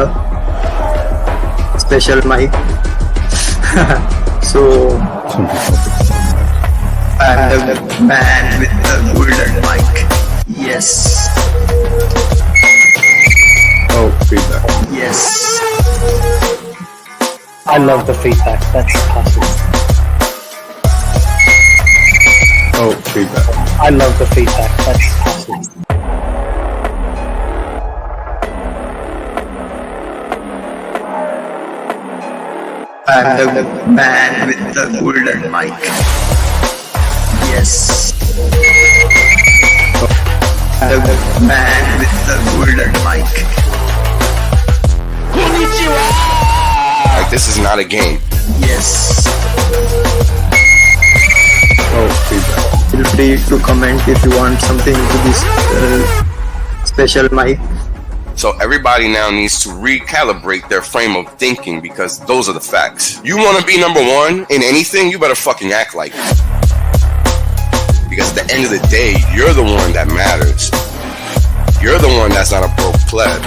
the special mic. So I'm the man with the golden mic. Yes. Oh, feedback. Yes. I love the feedback. That's awesome. Oh, feedback. I love the feedback. That's awesome. I'm the man with the golden mic. Yes. I'm the man with the golden mic. Like, this is not a game. Yes. Oh, feedback. Feel free to comment if you want something to this special mic. So everybody now needs to recalibrate their frame of thinking, because those are the facts. You want to be number one in anything, you better fucking act like it. Because at the end of the day, you're the one that matters. You're the one that's not a broke pleb.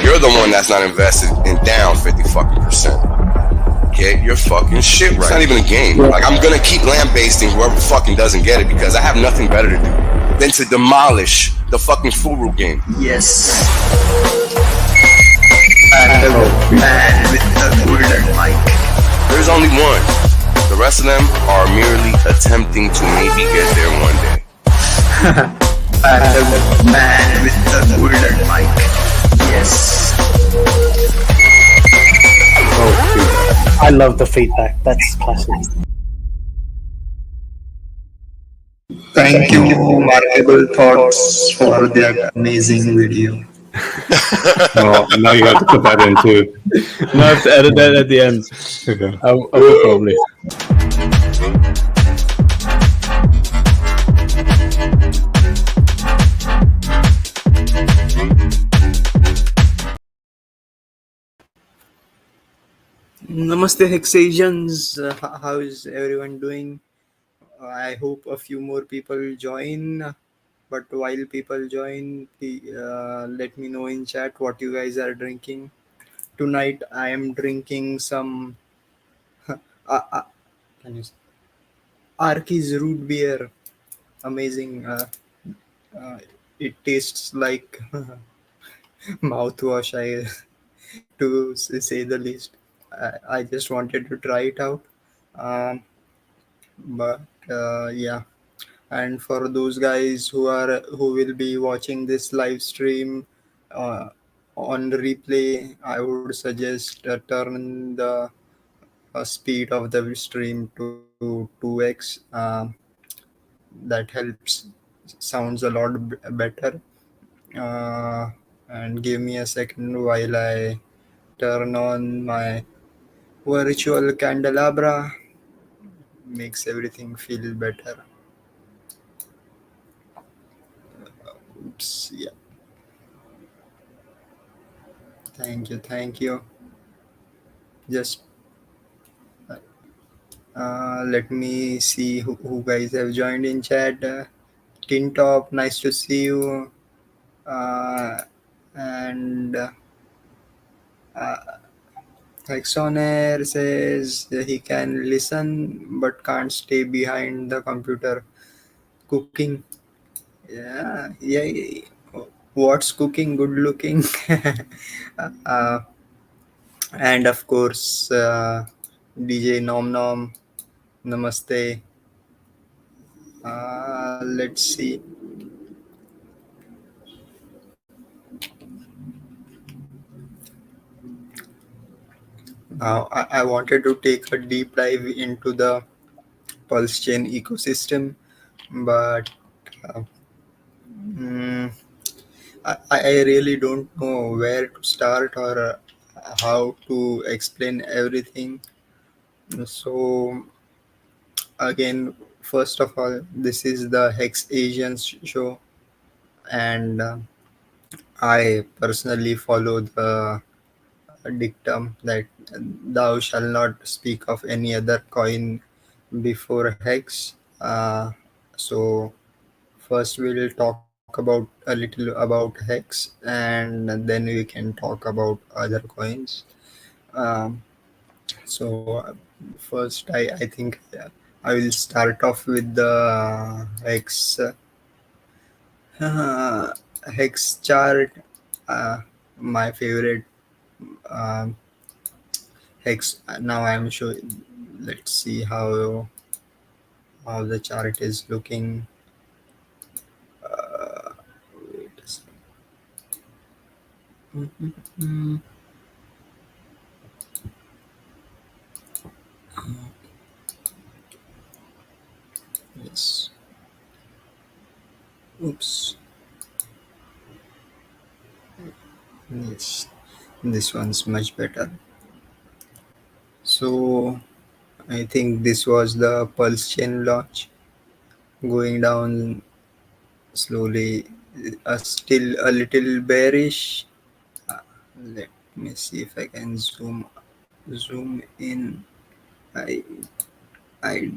You're the one that's not invested in down 50%. Get your fucking shit right. It's not even a game. Like, I'm gonna keep lambasting whoever fucking doesn't get it, because I have nothing better to do than to demolish the fucking Furu game. Yes. I'm the man with the golden mic. There's only one. The rest of them are merely attempting to maybe get there one day. I'm the man with the golden mic. Yes. Oh, feedback. I love the feedback. That's awesome. Thank you, Markable Thoughts, for their amazing video. Oh, now you have to put that in too. No, I have to edit that at the end. Okay. I will probably. Namaste Hexasians, how is everyone doing? I hope a few more people join, but while people join, let me know in chat what you guys are drinking. Tonight I am drinking some can you say? Arky's root beer. Amazing. It tastes like mouthwash, to say the least. I just wanted to try it out. Um, but yeah, and for those guys who will be watching this live stream on replay, I would suggest turn the speed of the stream to 2x. That helps, sounds a lot better. And give me a second while I turn on my virtual candelabra. Makes everything feel better. Oops, yeah. Thank you. Just let me see who guys have joined in chat. Tintop, nice to see you. And Hexonair says he can listen but can't stay behind the computer. Cooking. Yeah. What's cooking? Good looking. uh, and of course, DJ Nom Nom. Namaste. Let's see. Now, I wanted to take a deep dive into the Pulsechain ecosystem, but uh, mm, I really don't know where to start or how to explain everything. So, again, first of all, this is the Hex Asians show, and I personally follow the dictum that thou shall not speak of any other coin before Hex. So first we'll talk about about a little about Hex, and then we can talk about other coins. Um, so first, I think I will start off with the Hex uh, Hex chart. Uh, my favorite um, Hex. Now I'm showing. Let's see how the chart is looking. Wait a second. Mm, yes. Oops. Yes. This one's much better. So I think this was the pulse chain launch going down slowly. Still a little bearish. Uh, Let me see if I can zoom in. I I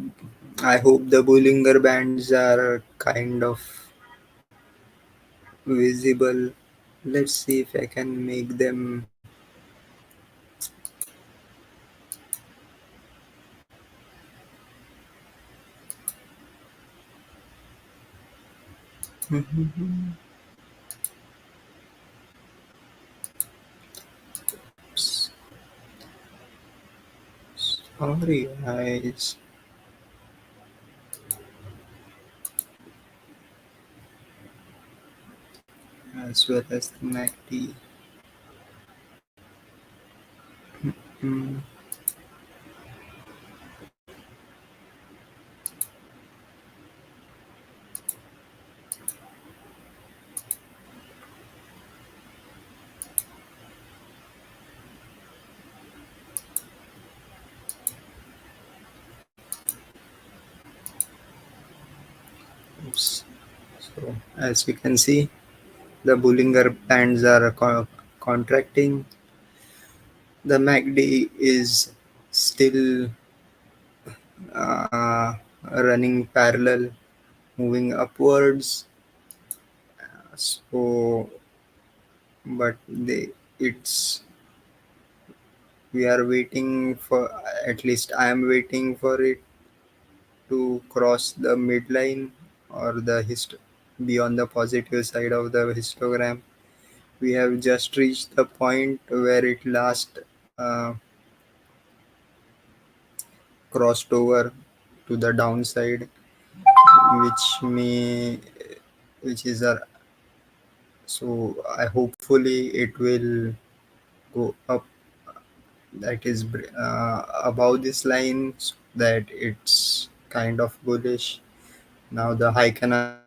I hope the Bollinger Bands are kind of visible. Let's see if I can make them. Sorry, guys. As well as the MACD. Mm, oops. So as we can see, the Bollinger Bands are contracting. The MACD is still uh, running parallel, moving upwards. So, but it's we are waiting for, at least I am waiting for it to cross the midline or the beyond the positive side of the histogram. We have just reached the point where it last crossed over to the downside, which may which is a so I hopefully it will go up, that is above this line, so that it's kind of bullish. Now the Heikenhashi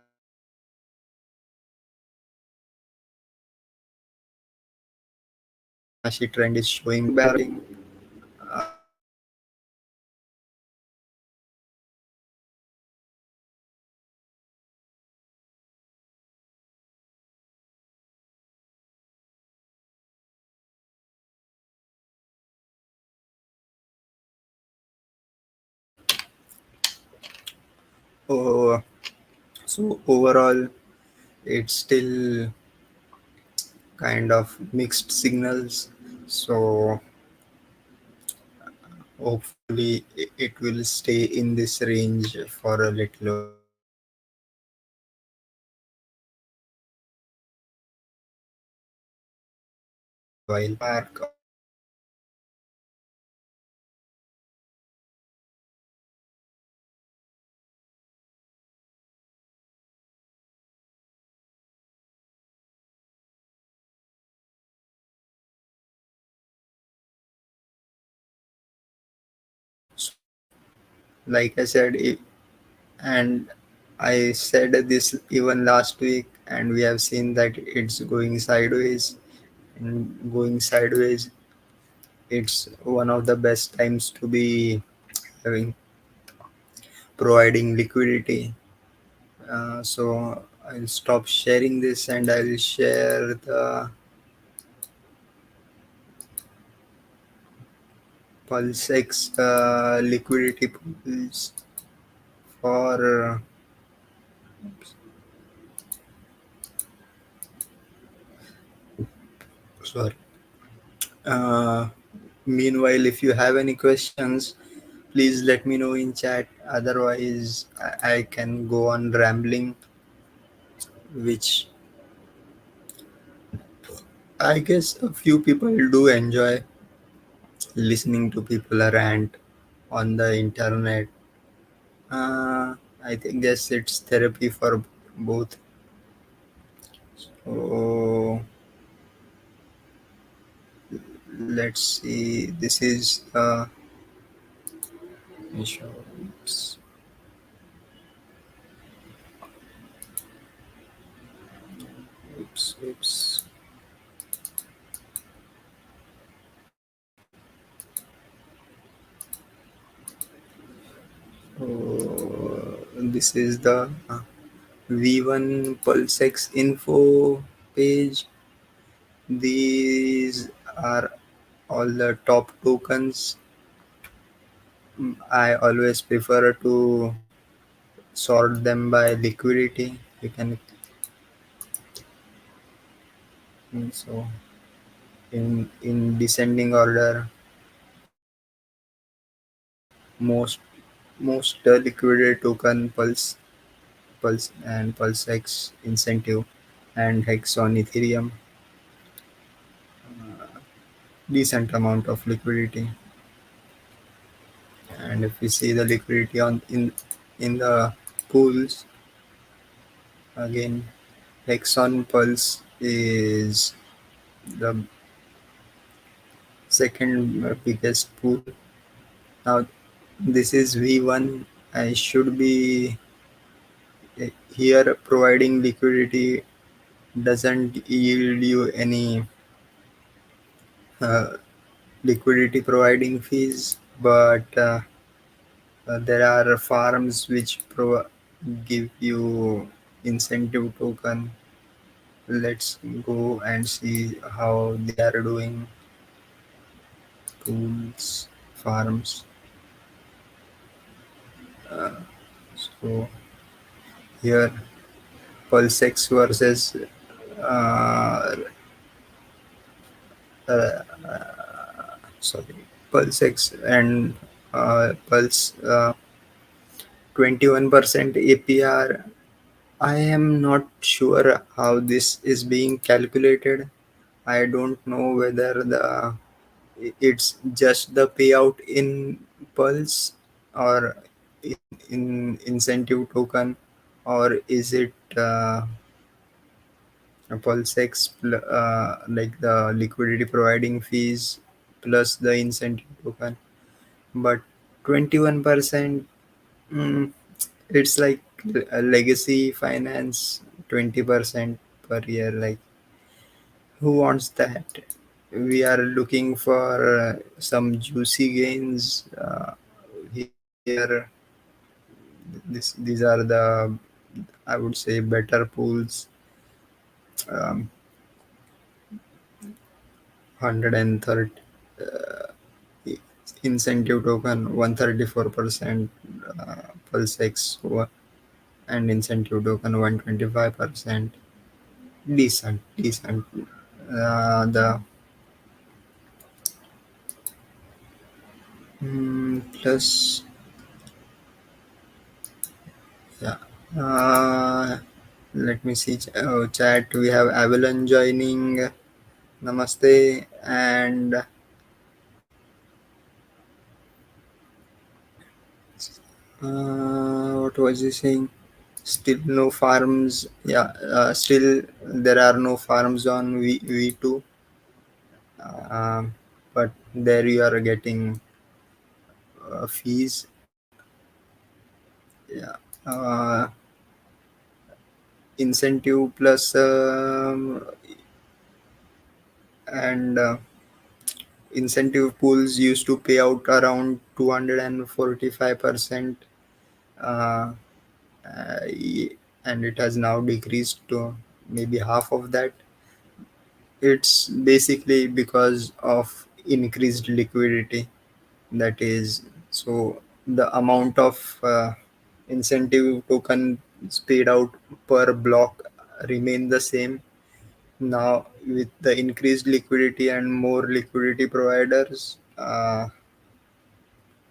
trend is showing bearish. Oh, so overall, it's still kind of mixed signals. So hopefully it will stay in this range for a little while. Mark of like I said, and I said this even last week, and we have seen that it's going sideways. And going sideways, it's one of the best times to be having providing liquidity. So I'll stop sharing this and I'll share the PulseX liquidity pools for Sorry. Uh, Meanwhile, if you have any questions, please let me know in chat. Otherwise, I can go on rambling, which I guess a few people do enjoy listening to people rant on the internet. I think guess it's therapy for both. So let's see. This is oops, oops. This is the V1 Pulsex info page. These are all the top tokens. I always prefer to sort them by liquidity. You can so in descending order, most liquidity token Pulse and PulseX incentive and Hex on Ethereum. Decent amount of liquidity. And if we see the liquidity on in the pools, again Hexon Pulse is the second biggest pool. Now this is V1. I should be here providing liquidity doesn't yield you any uh, liquidity providing fees, but there are farms which give you incentive token. Let's go and see how they are doing. Tools, farms. So here, Pulsex versus uh, uh, sorry, Pulsex and Pulse 21% APR. I am not sure how this is being calculated. I don't know whether it's just the payout in Pulse or in incentive token, or is it a Pulsex like the liquidity providing fees plus the incentive token. But 21%, mm, it's like a legacy finance 20% per year. Like, who wants that? We are looking for some juicy gains here. These are the, I would say, better pools. 130 incentive token, 134% pulse x and incentive token 125%. Decent. The plus, yeah. Let me see. Chat. We have Avalon joining. Namaste. And what was he saying? Still no farms. Yeah. Still there are no farms on V2. But there you are getting fees. Yeah. Incentive plus and incentive pools used to pay out around 245%, uh, and it has now decreased to maybe half of that. It's basically because of increased liquidity. That is, so the amount of incentive tokens paid out per block remain the same. Now with the increased liquidity and more liquidity providers,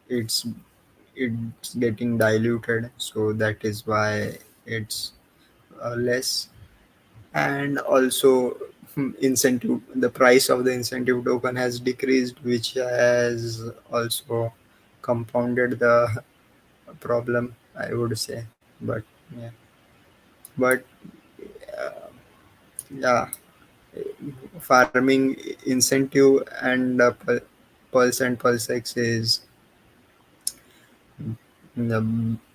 it's it's getting diluted. So that is why it's less. And also, incentive, the price of the incentive token has decreased, which has also compounded the problem, I would say. But yeah, but yeah, farming incentive and Pulse and PulseX is,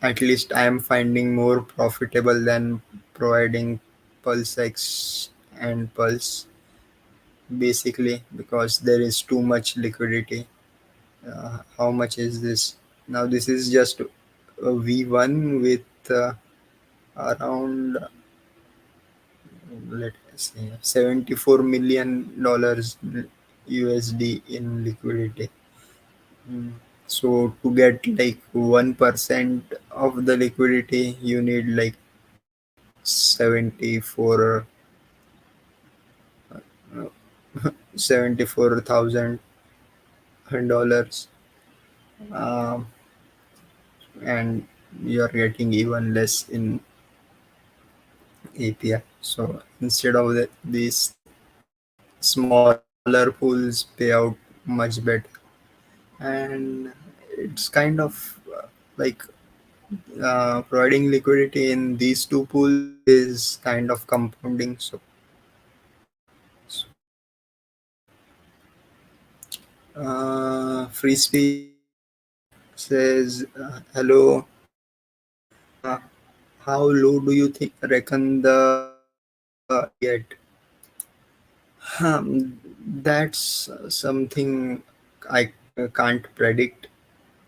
at least I am finding more profitable than providing PulseX and Pulse, basically because there is too much liquidity. How much is this? Now this is just a V1 with around, let's say, $74 million USD in liquidity. Mm. So to get like 1% of the liquidity, you need like 74,000 $74,000, um, and you are getting even less in API. So instead of these smaller pools pay out much better, and it's kind of like providing liquidity in these two pools is kind of compounding. Free speech says, hello. Uh, how low do you think reckon the get? That's something I can't predict.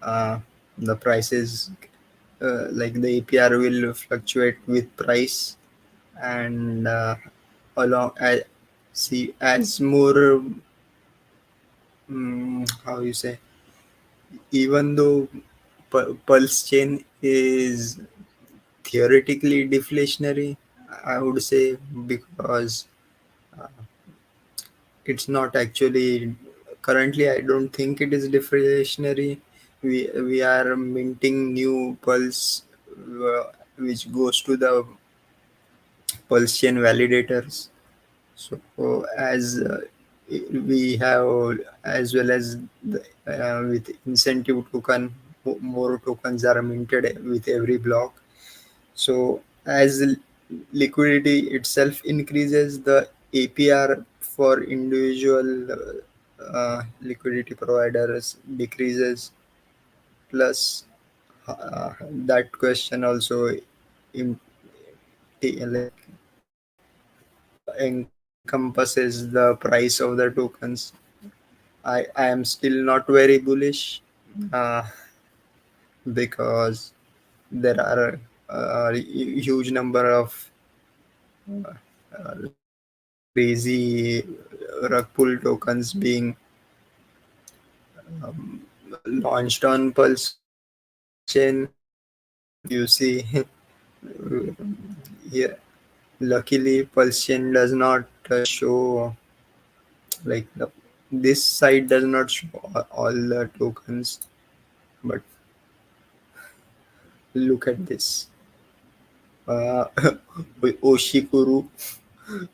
The prices, like the APR will fluctuate with price, and along I see as more, how you say, even though pulse chain is theoretically deflationary, I would say, because it's not actually, currently I don't think it is deflationary. We are minting new pulse, which goes to the pulse chain validators. So as we have, as well as with incentive token, more tokens are minted with every block. So as liquidity itself increases, the APR for individual liquidity providers decreases. Plus, that question also im- like encompasses the price of the tokens. I am still not very bullish, uh, because there are a huge number of crazy rug pull tokens being launched on Pulse chain. You see, yeah, luckily Pulse chain does not show, like, this side does not show all the tokens, but look at this. uh, Oshikuru,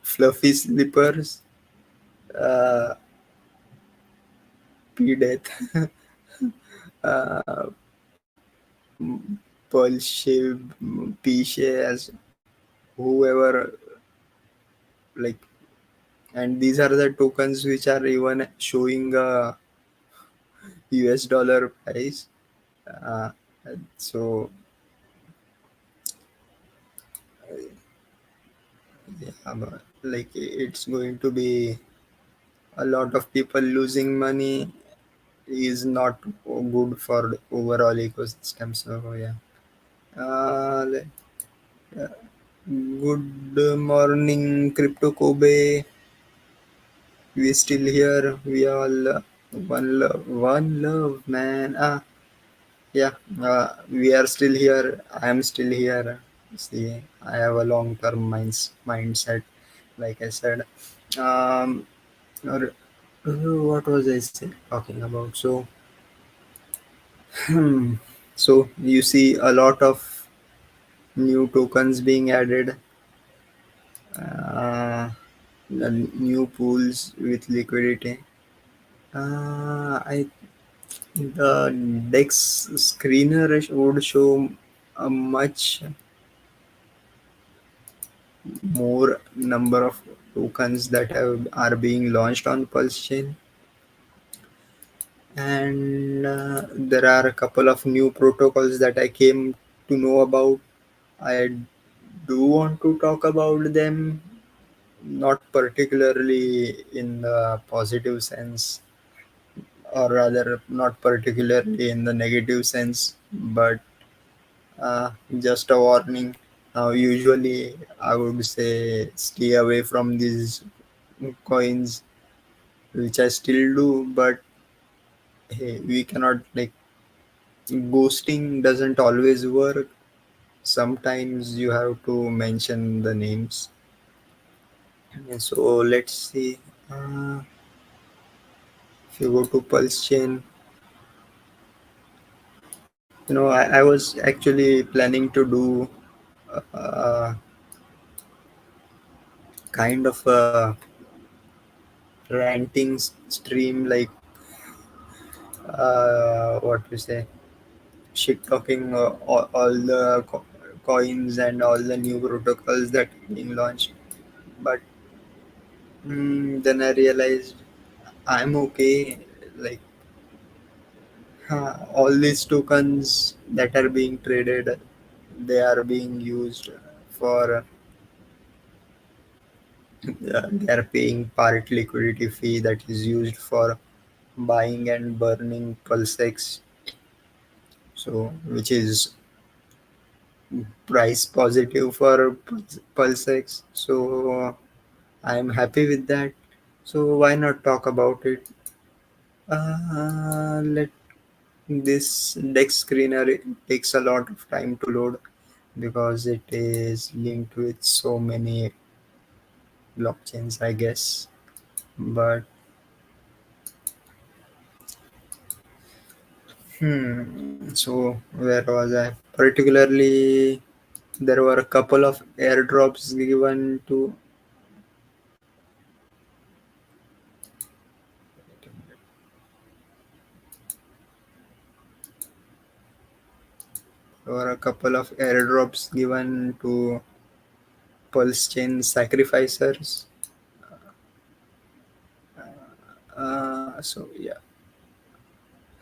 fluffy slippers, uh, P death, uh, Pearl shape, P shares, whoever, like, and these are the tokens which are even showing a US dollar price. Uh, so yeah, like it's going to be a lot of people losing money, is not good for the overall ecosystem. So yeah. Uh, good morning, Crypto Kobe. We still here. We all one love, man. Yeah. We are still here. I am still here. See, I have a long-term mindset, like I said. Um, or, what was I talking about? So, hmm, so you see a lot of new tokens being added, uh, new pools with liquidity. I The Dex screener would show a much more number of tokens that are being launched on Pulse chain, and there are a couple of new protocols that I came to know about. I do want to talk about them, not particularly in the positive sense, or rather, not particularly in the negative sense, but just a warning. Now, usually, I would say stay away from these coins, which I still do, but hey, we cannot like ghosting doesn't always work. Sometimes you have to mention the names. So let's see. Uh, if you go to Pulse Chain, I was actually planning to do uh, kind of a ranting stream, like what we say, shit talking all the coins and all the new protocols that are being launched. But then I realized I'm okay. Like all these tokens that are being traded, they are being used for. They are paying part liquidity fee that is used for buying and burning Pulsex, so which is price positive for Pulsex. So I'm happy with that. So why not talk about it? Let this Dex screener, it takes a lot of time to load because it is linked with so many blockchains, I guess. But so where was I? Particularly, there were a couple of airdrops given to. There were a couple of airdrops given to Pulse chain sacrificers. So yeah,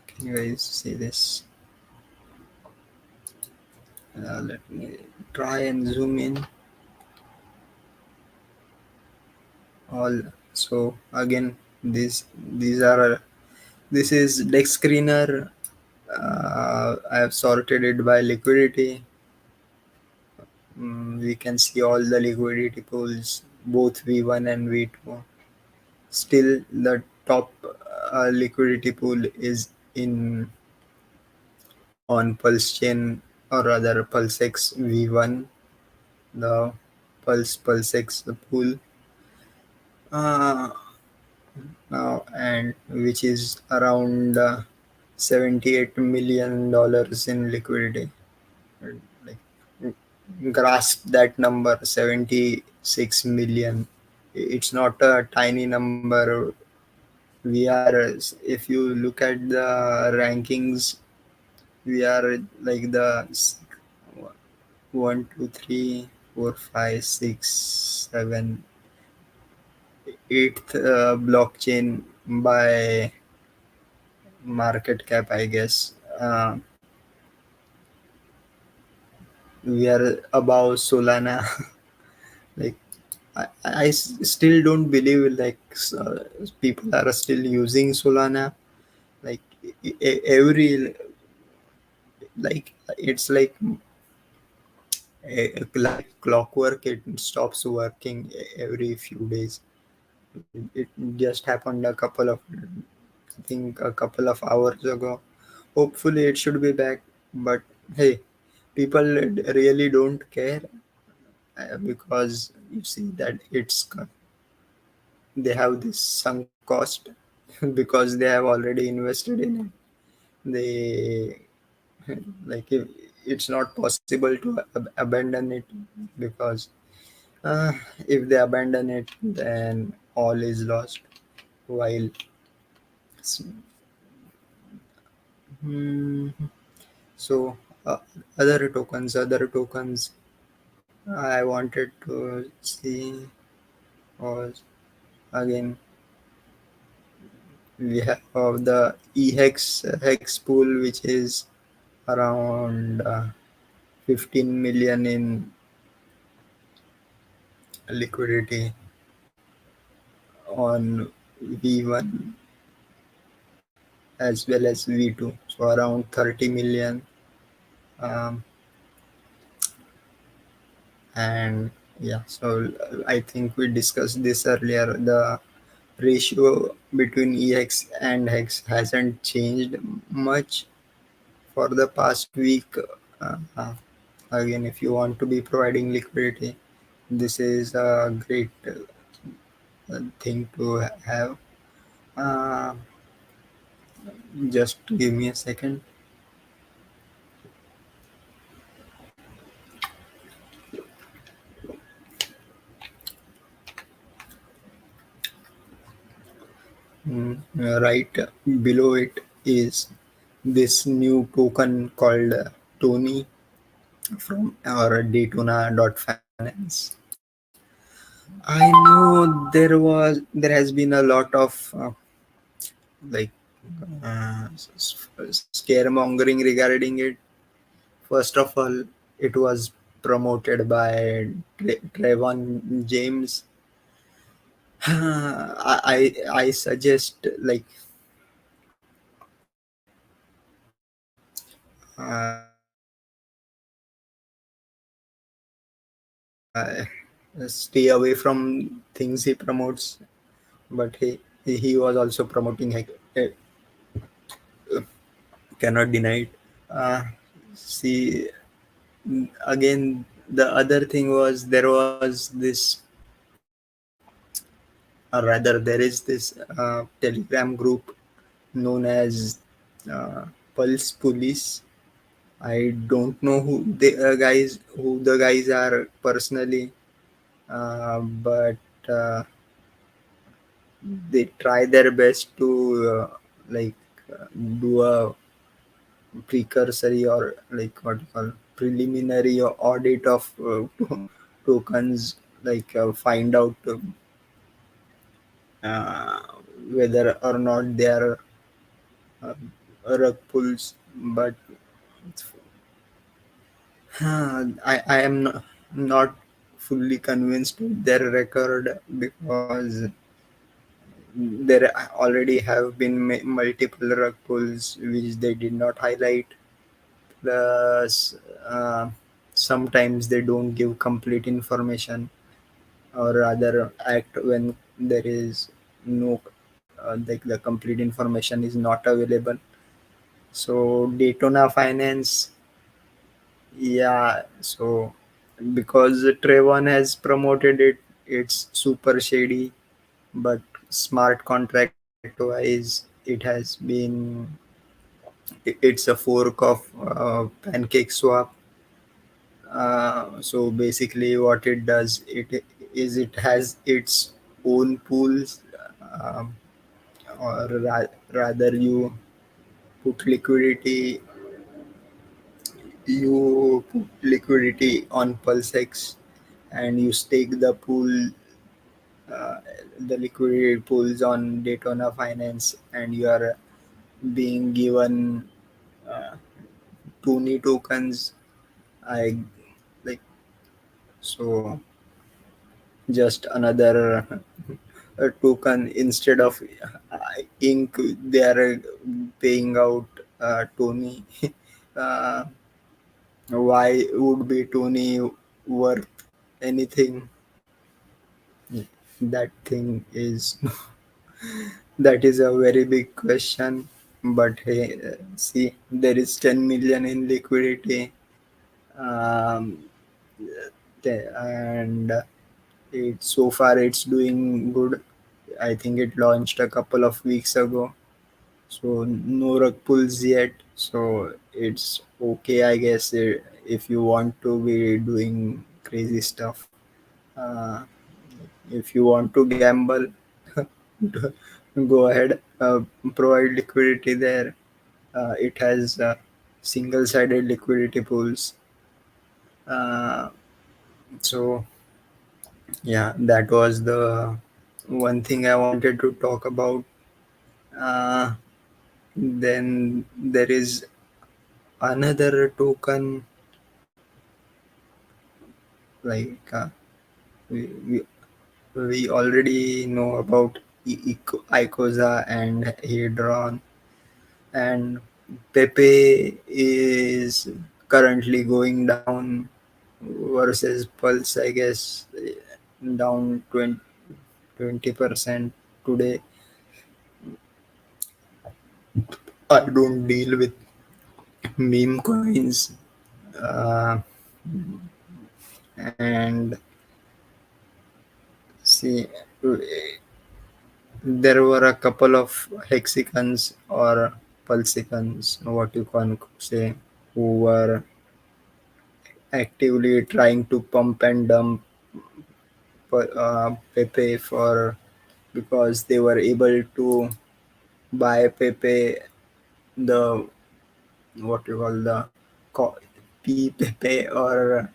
can you guys see this? Let me try and zoom in. All so again, these are this is Dex screener. I have sorted it by liquidity. We can see all the liquidity pools, both V1 and V2. Still, the top liquidity pool is in on Pulse chain, or rather Pulsex V1, the Pulsex pool, uh, now, and which is around $78 million in liquidity. Like, grasp that number, 76 million. It's not a tiny number. We are, if you look at the rankings, we are like the 8th blockchain by market cap, I guess. We are above Solana. Like still don't believe like people are still using Solana. Like every, like it's like clockwork. It stops working every few days. It just happened a couple of, I think a couple of hours ago. Hopefully it should be back, but hey, people really don't care because you see that it's they have this sunk cost because they have already invested in it. They like if it's not possible to abandon it, because uh, if they abandon it, then all is lost. While s- hmm, so other tokens I wanted to see was, again, we have the hex pool, which is around 15 million in liquidity on V1 as well as V2, so around 30 million. Um, and yeah, so I think we discussed this earlier. The ratio between EX and Hex hasn't changed much for the past week. Again, if you want to be providing liquidity, this is a great thing to have. Uh, just give me a second. Right below it is this new token called Tony from our Daytona.finance. I know there has been a lot of like scaremongering regarding it. First of all, it was promoted by Trayvon James. I suggest, like, stay away from things he promotes. But he was also promoting cannot deny it. See, again, the other thing was, there was this, rather there is this Telegram group known as Pulse Police. I don't know who the guys are personally, but uh, they try their best to like do a precursory, or like what you call preliminary audit of tokens, like find out uh, whether or not they are uh, rug pulls. But I am not fully convinced with their record, because there already have been multiple rug pulls which they did not highlight. Plus, sometimes they don't give complete information, or rather act when there is no like the complete information is not available. So Daytona Finance, yeah, so because Trayvon has promoted it, it's super shady. But smart contract wise, it has been, it's a fork of pancake swap. So basically what it does, it has its own pools, um, or rather put liquidity you put liquidity on Pulsex, and you stake uh, the liquidity pools on Daytona Finance, and you are being given uh, Tony tokens. I like, so just another token instead of ink. They are paying out Tony. uh, why would be Tony worth anything? That thing is that is a very big question. But hey, see, there is 10 million in liquidity. um, and so far it's doing good. I think it launched a couple of weeks ago. So no rug pulls yet. So it's okay, I guess, if you want to be doing crazy stuff. Uh, if you want to gamble, go ahead. Provide liquidity there. It has single-sided liquidity pools. Uh, so yeah, that was the one thing I wanted to talk about. Uh, then there is another token like we, we we already know about Icosa and Hedron, and Pepe is currently going down versus Pulse, I guess, down 20% today. I don't deal with meme coins, uh, and see, there were a couple of hexicans or pulsicans, what you can say, who were actively trying to pump and dump Pepe for because they were able to buy Pepe, the what you call the co- P Pepe, or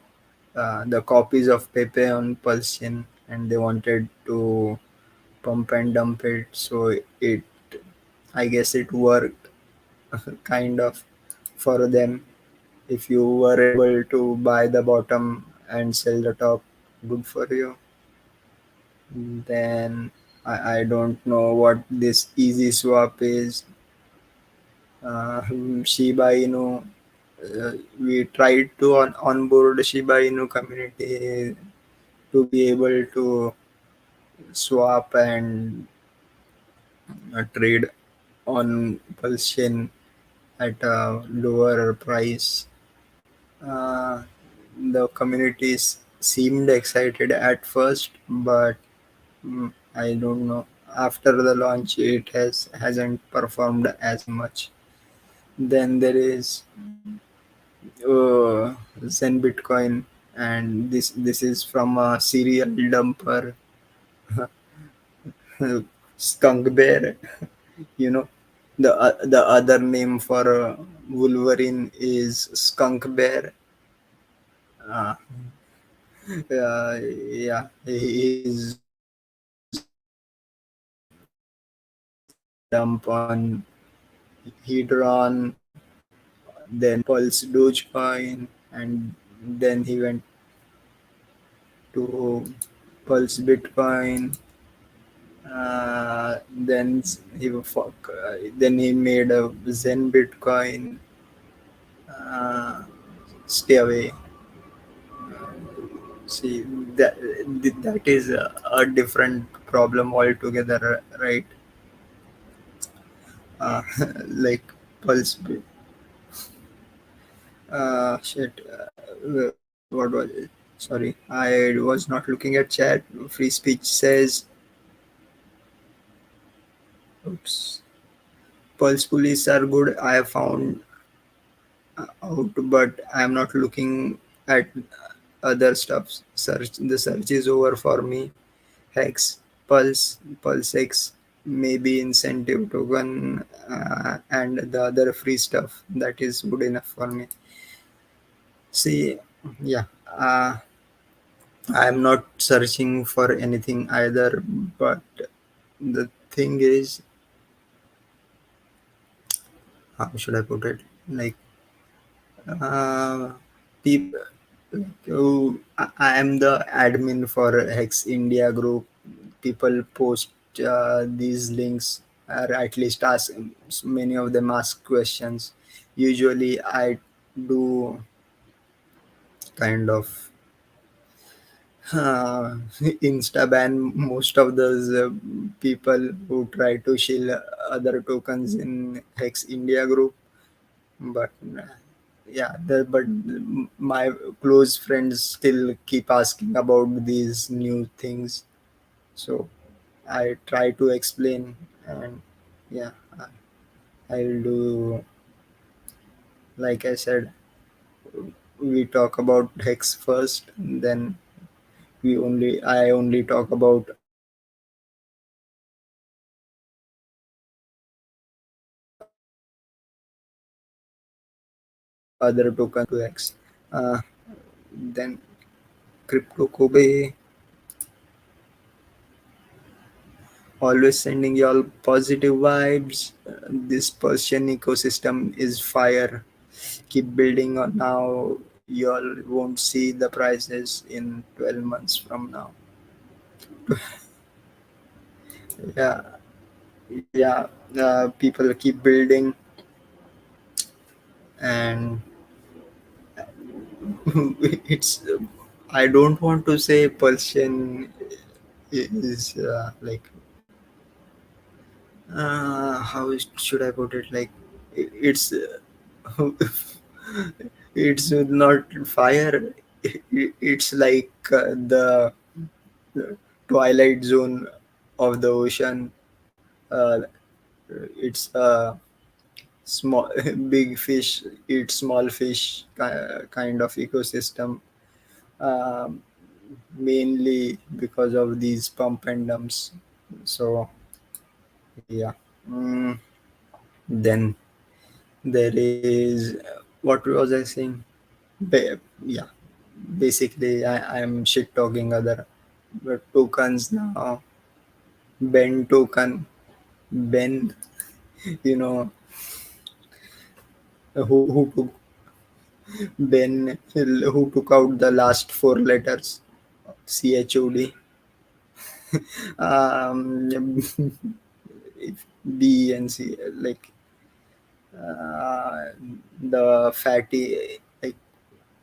the copies of Pepe on Pulsion, and they wanted to pump and dump it. So it, I guess, it worked kind of for them. If you were able to buy the bottom and sell the top, good for you. Then I don't know what this easy swap is. Shiba Inu. We tried to onboard Shiba Inu community to be able to swap and trade on Pulsion at a lower price. Uh, the communities seemed excited at first, but I don't know. After the launch, it hasn't performed as much. Then there is Zen Bitcoin, and this is from a serial dumper, Skunk Bear. You know, the other name for Wolverine is Skunk Bear. Uh, yeah, he's dump on Hedron, then Pulse Dogecoin, and then he went to Pulse Bitcoin. Then he made a Zen Bitcoin. Uh, Stay away. See, that that is a different problem altogether, right? Uh, like Pulse. Shit. What was it? Sorry, I was not looking at chat. Free speech says, oops. Pulse police are good. I have found out, but I am not looking at other stuff. The search is over for me. Hex, Pulse, Pulsex, maybe incentive token, and the other free stuff. That is good enough for me. See, yeah. I am not searching for anything either, but the thing is, how should I put it? Like, people, I am the admin for Hex India group. People post these links, or at least ask. Many of them ask questions. Usually, I do kind of insta ban most of those people who try to shill other tokens in Hex India group. But yeah, but my close friends still keep asking about these new things. So I try to explain, and yeah, I'll do, like I said, we talk about hex first, then I only talk about other tokens like other tokens to X. Then Crypto Kobe, always sending y'all positive vibes. This Persian ecosystem is fire. Keep building on now. Y'all won't see the prices in 12 months from now. Yeah, yeah. People keep building, and it's. I don't want to say Persian is like how should I put it? Like it's it's not fire. It's like the twilight zone of the ocean. Uh, it's a small, big fish eat small fish kind of ecosystem. Um, Mainly because of these pump and dumps. So yeah. Mm, then there is what was I saying? Yeah, basically I'm shit talking other tokens now. Ben token, Ben, you know who took Ben, who took out the last four letters, CHOD, um, B and C, like uh, the fatty, like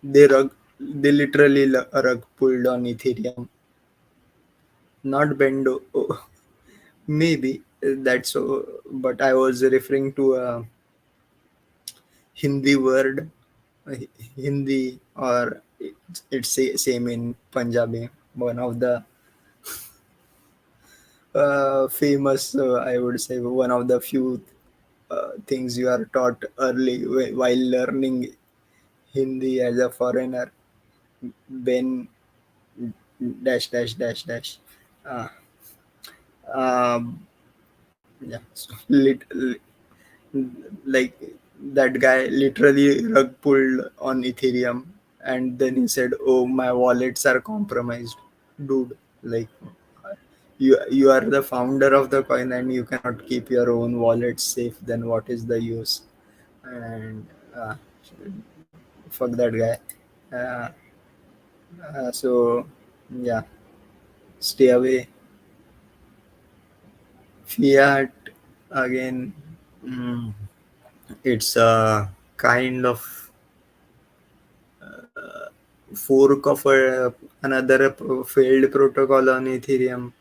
they literally rug pulled on Ethereum, not Bendo. Oh, maybe that's so, but I was referring to a Hindi word, uh, Hindi, or it's same in Punjabi. One of the famous, I would say, one of the few things you are taught early while learning Hindi as a foreigner. Ben dash dash dash dash. Uh, um, yeah, so like that guy literally rug pulled on Ethereum, and then he said, "Oh, my wallets are compromised, dude." Like you are the founder of the coin, and you cannot keep your own wallet safe. Then what is the use? And fuck that guy. Uh, so yeah, stay away. Fiat again. Mm, it's a kind of fork of another failed protocol on Ethereum.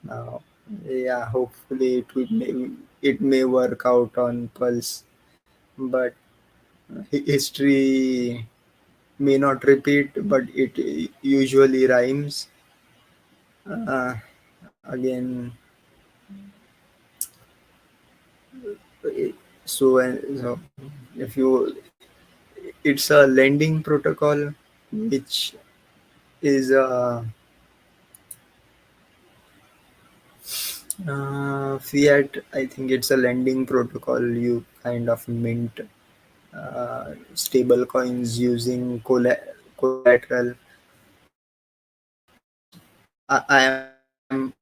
Now, yeah, hopefully it may work out on Pulse, but history may not repeat, but it usually rhymes. Uh, Again, so if you, it's a lending protocol, which is a fiat. I think it's a lending protocol. You kind of mint stable coins using collateral. I am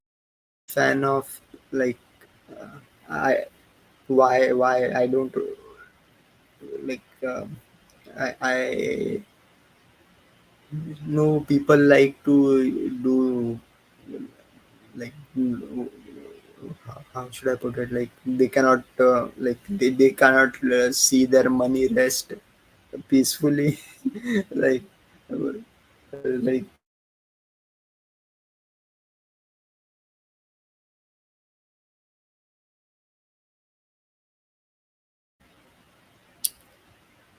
fan of, like, I why I don't like I know people like to do, like, how should I put it, like they cannot they cannot see their money rest peacefully. Like like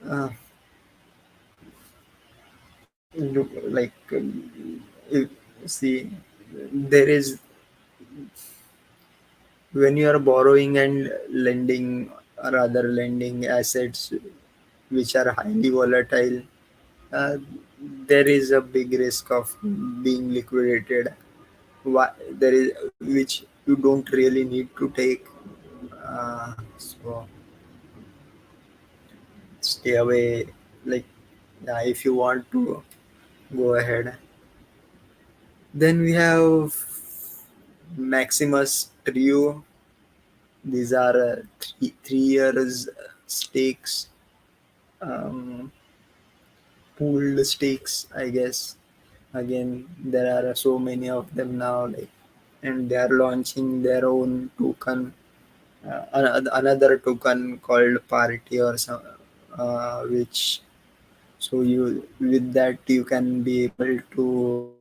uh, like if, see, there is when you are borrowing and lending, or rather lending assets which are highly volatile, uh, there is a big risk of being liquidated. There is, which you don't really need to take. So stay away. Like, yeah, if you want to go ahead. Then we have Maximus Trio. These are 3 years stakes, um, pooled stakes, I guess. Again, there are so many of them now, like, and they are launching their own token, another token called Party or some, which, so you, with that you can be able to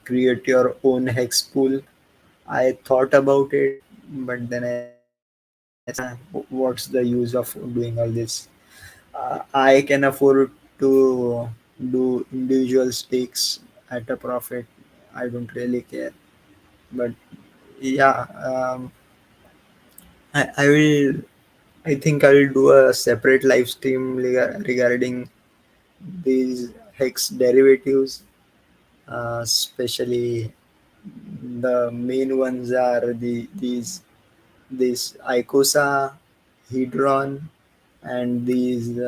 create your own hex pool. I thought about it, but then I said, what's the use of doing all this? I can afford to do individual stakes at a profit. I don't really care. But yeah, I will. I think I will do a separate live stream regarding these hex derivatives, especially the main ones are these this Icosa, Hedron, and these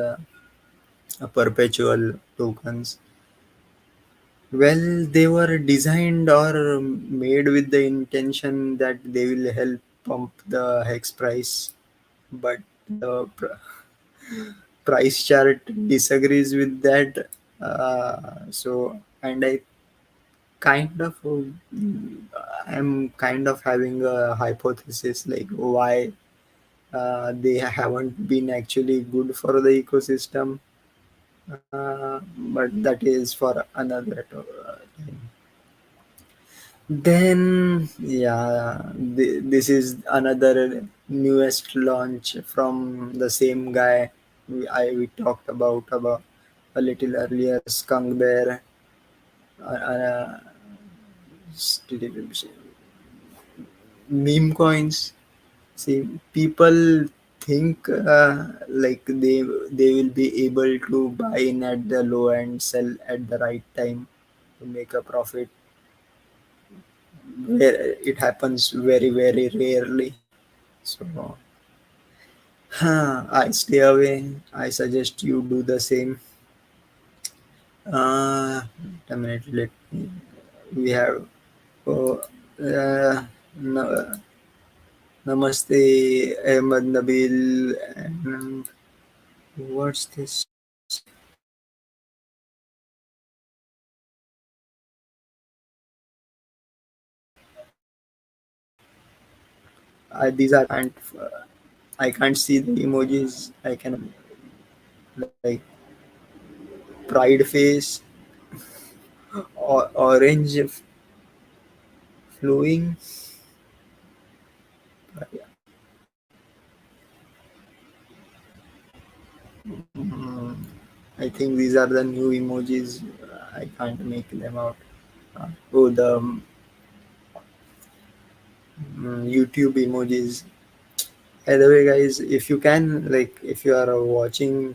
perpetual tokens. Well, they were designed or made with the intention that they will help pump the hex price, but the price chart disagrees with that. So, and kind of, I'm kind of having a hypothesis like why they haven't been actually good for the ecosystem, but that is for another time. Then, yeah, this is another newest launch from the same guy we talked about a little earlier, Skunk Bear. Uh, meme coins. See, people think like they will be able to buy in at the low and sell at the right time to make a profit. Where it happens very rarely. So I stay away. I suggest you do the same. A minute, let me. We have. Oh, no, Namaste, Ahmed Nabil, and what's this? These are I can't see the emojis. I can like pride face or orange flowing. Mm, I think these are the new emojis. I can't make them out. Oh, the YouTube emojis. By the way, guys, if you can, like, if you are watching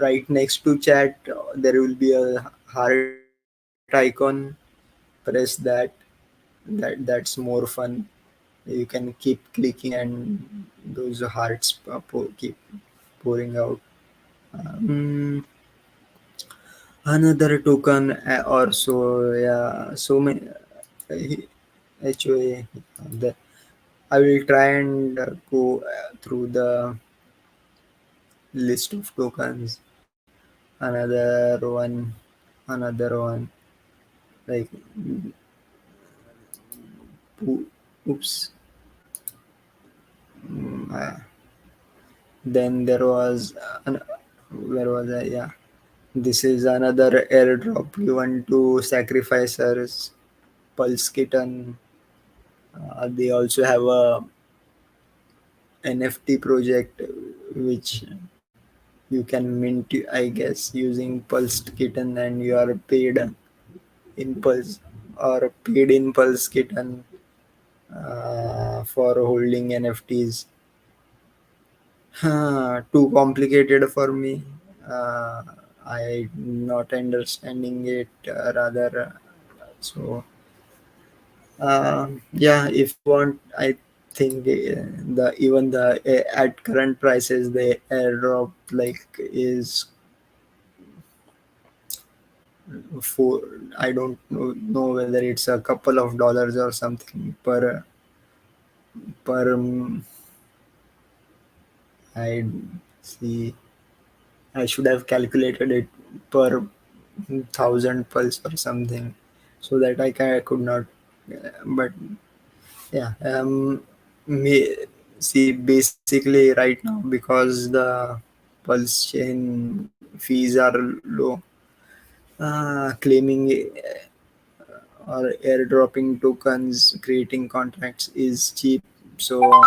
right next to chat, there will be a heart icon. Press that. That's more fun. You can keep clicking, and those hearts keep pouring out. Um, Another token, or so, yeah, so many. HOA. The, I will try and go through the list of tokens. Another one. Like, oops. Then there was, where was I? Yeah. This is another airdrop given to sacrificers. Pulse Kitten. They also have a NFT project which you can mint, I guess, using Pulse Kitten, and you are paid in Pulse or paid in Pulse Kitten. for holding NFTs. Too complicated for me. Uh, I not understanding it rather. So yeah, if you want, I think the even the at current prices the airdrop like is for I don't know whether it's a couple of dollars or something per I see. I should have calculated it per thousand pulse or something, so that I could not. But yeah, see, basically right now because the pulse chain fees are low, claiming or airdropping tokens, creating contracts is cheap. So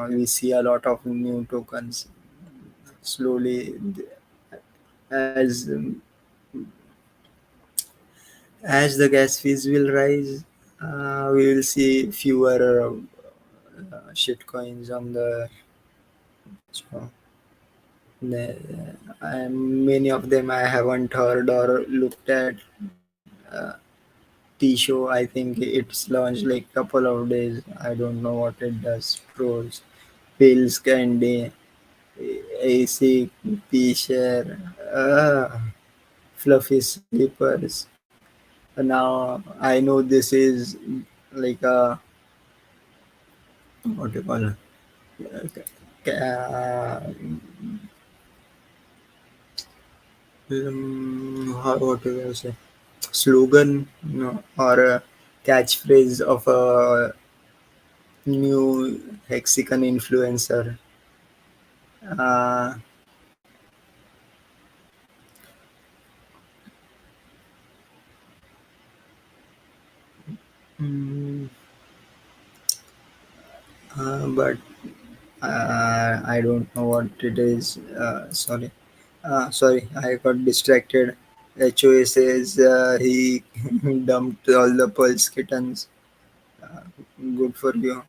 we see a lot of new tokens slowly as as the gas fees will rise. We will see fewer shit coins on the so many of them I haven't heard or looked at. T show, I think it's launched like couple of days. I don't know what it does. Trolls, pills, candy, AC, P share, fluffy slippers. Now I know this is like a what do you call it? Uh, what do you say? Slogan, or a catchphrase of a new Hexican influencer. Uh, mm, but I don't know what it is. Sorry, I got distracted. HOA says he dumped all the Pulse kittens. Good for you.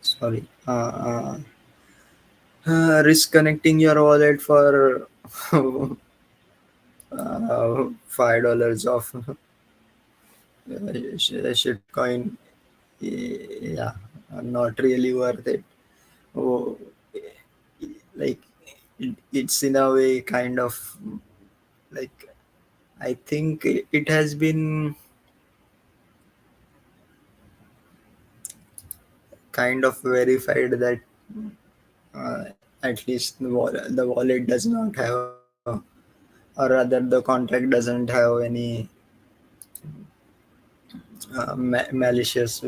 Sorry. Risk connecting your wallet for $5 off shit coin. Yeah, not really worth it. Oh, like it's in a way kind of like I think it has been kind of verified that at least the wallet does not have, or rather the contract doesn't have any malicious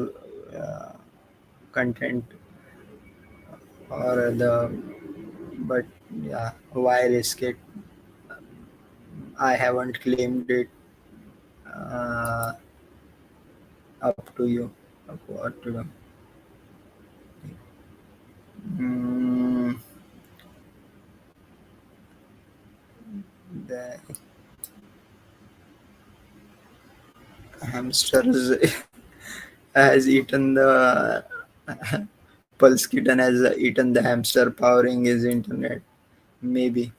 content or the but yeah, why risk it? I haven't claimed it. uh, Up to you. What to do. mm, the hamsters has eaten the pulse kitten has eaten the hamster powering his internet, maybe.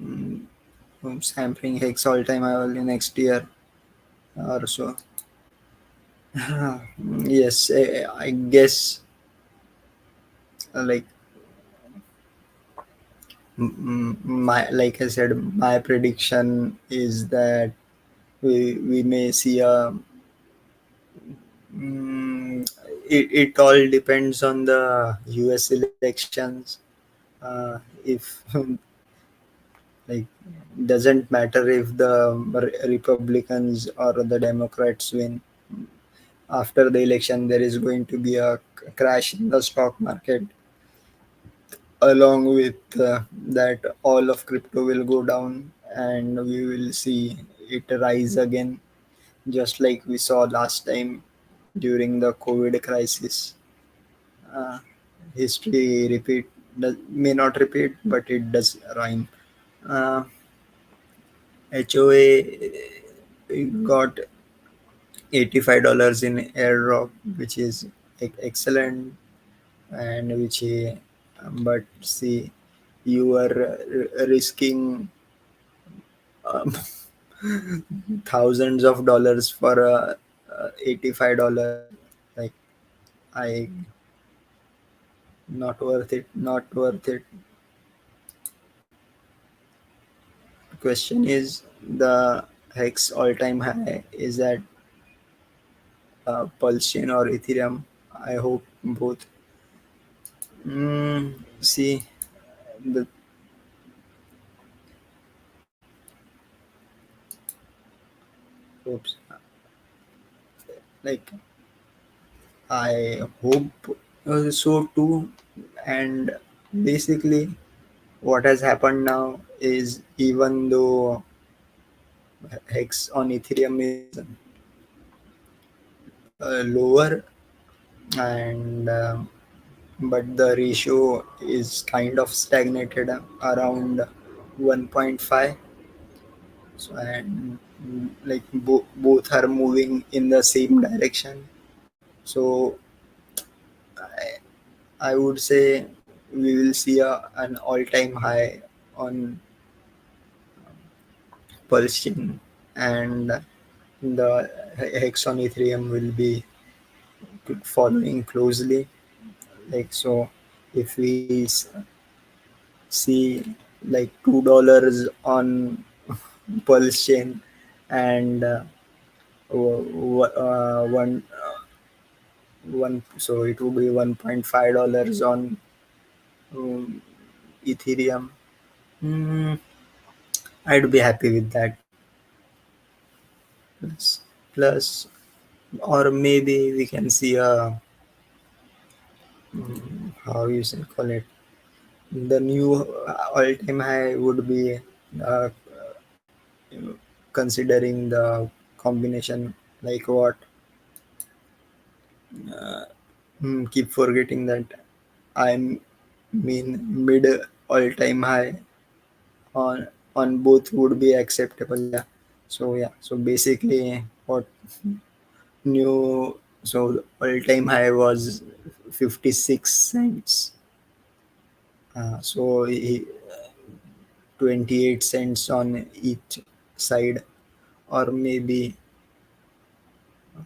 mm, Sampling hex all time early next year or so. Yes, I guess like my like I said, my prediction is that we may see a mm, it all depends on the US elections. If Like, doesn't matter if the Republicans or the Democrats win. After the election, there is going to be a crash in the stock market. Along with that, all of crypto will go down, and we will see it rise again, just like we saw last time during the COVID crisis. Uh, History may not repeat, but it does rhyme. Uh, HOA got $85 in airdrop, which is excellent, and which but see, you are risking um, thousands of dollars for $85. Like, I not worth it. Not worth it. Question is, the hex all-time high is at Pulsechain or Ethereum? I hope both. See, the oops, like, I hope so too. And basically, what has happened now is, even though hex on Ethereum is lower, and but the ratio is kind of stagnated around 1.5. So, and like, both are moving in the same direction. So I would say we will see an all-time high on Pulse, and the hex on Ethereum will be following closely. Like, so, if we see like $2 on Pulse chain, and one, so it would be $1.5 on um, Ethereum. Hmm, I'd be happy with that. Plus, or maybe we can see a, how you say call it, the new all-time high would be, uh, considering the combination, like what, keep forgetting that I mean mid all-time high on both would be acceptable. Yeah. So yeah, so basically what new, so all-time high was 56 cents. So 28 cents on each side, or maybe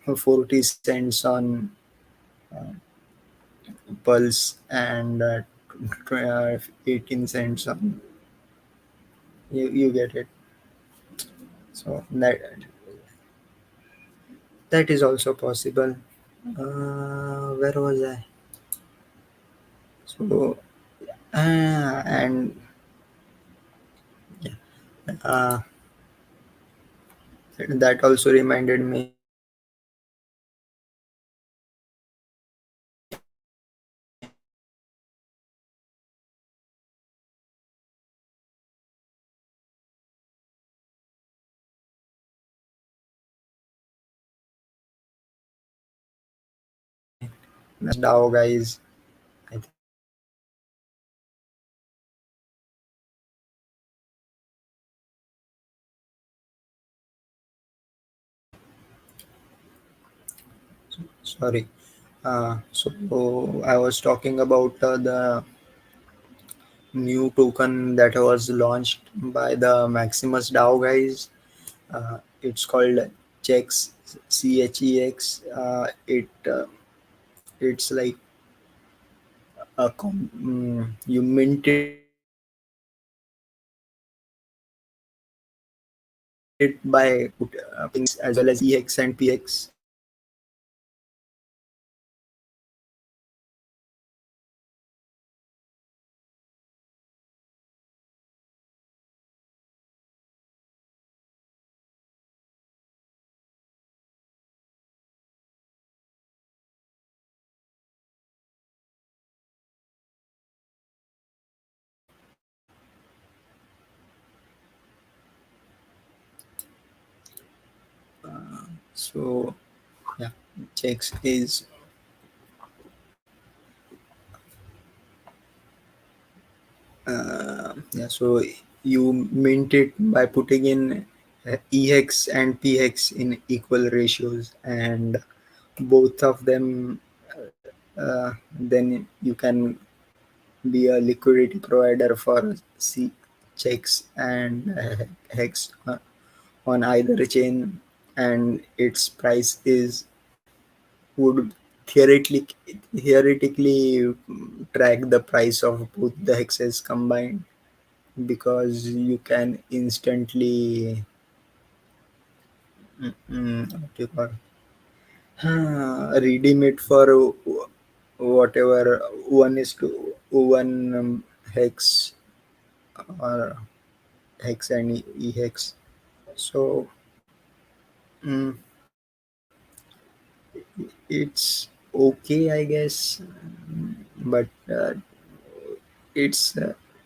40 cents on Pulse, and 18 cents on, you get it. So that is also possible. Where was I? So and yeah, uh, that also reminded me DAO guys. I think, sorry. So I was talking about the new token that was launched by the Maximus DAO guys. It's called Chex, CHEX. It's like you mint it by as well as EX and PX. So yeah, checks is yeah. So you mint it by putting in EX and PX in equal ratios, and both of them, then you can be a liquidity provider for C checks and hex on either chain, and its price is would theoretically track the price of both the hexes combined, because you can instantly what you call redeem it for whatever one is to one hex or hex and e hex. So mm, it's okay, I guess, but it's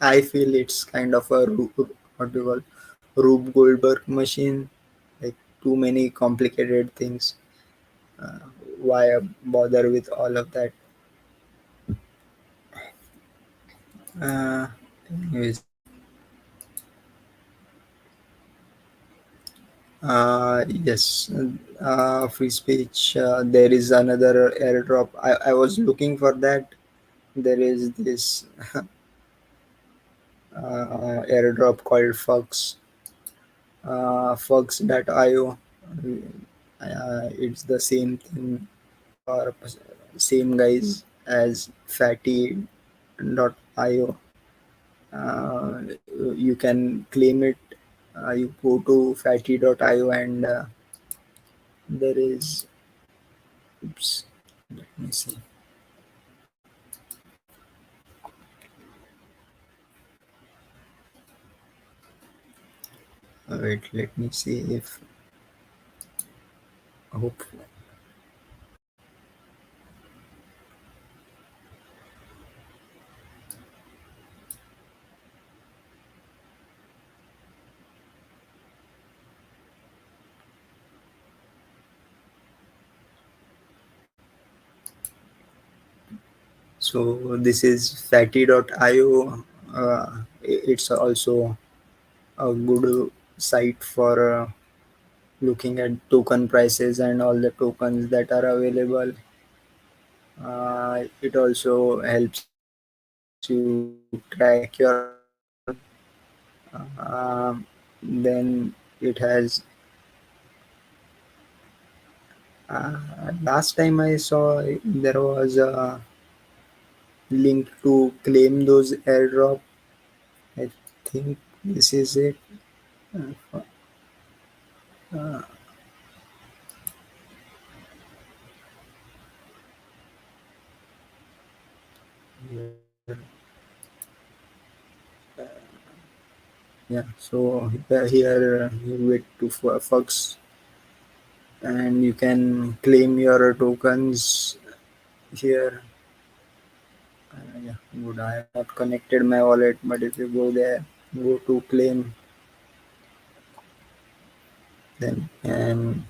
I feel it's kind of a what do you call Rube Goldberg machine, like too many complicated things. Uh, why bother with all of that? Anyways, yes, free speech. There is another airdrop. I was looking for that. There is this airdrop called Fux.io. It's the same thing, or same guys as Fatty.io. Uh, you can claim it. You go to Fatty.io, and there is, oops, let me see. Wait, let me see if hope. So this is Fatty.io. It's also a good site for looking at token prices and all the tokens that are available. It also helps you track your adoption. Then it has, last time I saw there was a link to claim those airdrop. I think this is it. Uh, yeah, so here you wait to Fox, and you can claim your tokens here. Yeah, good. I have not connected my wallet, but if you go there, go to claim, then, and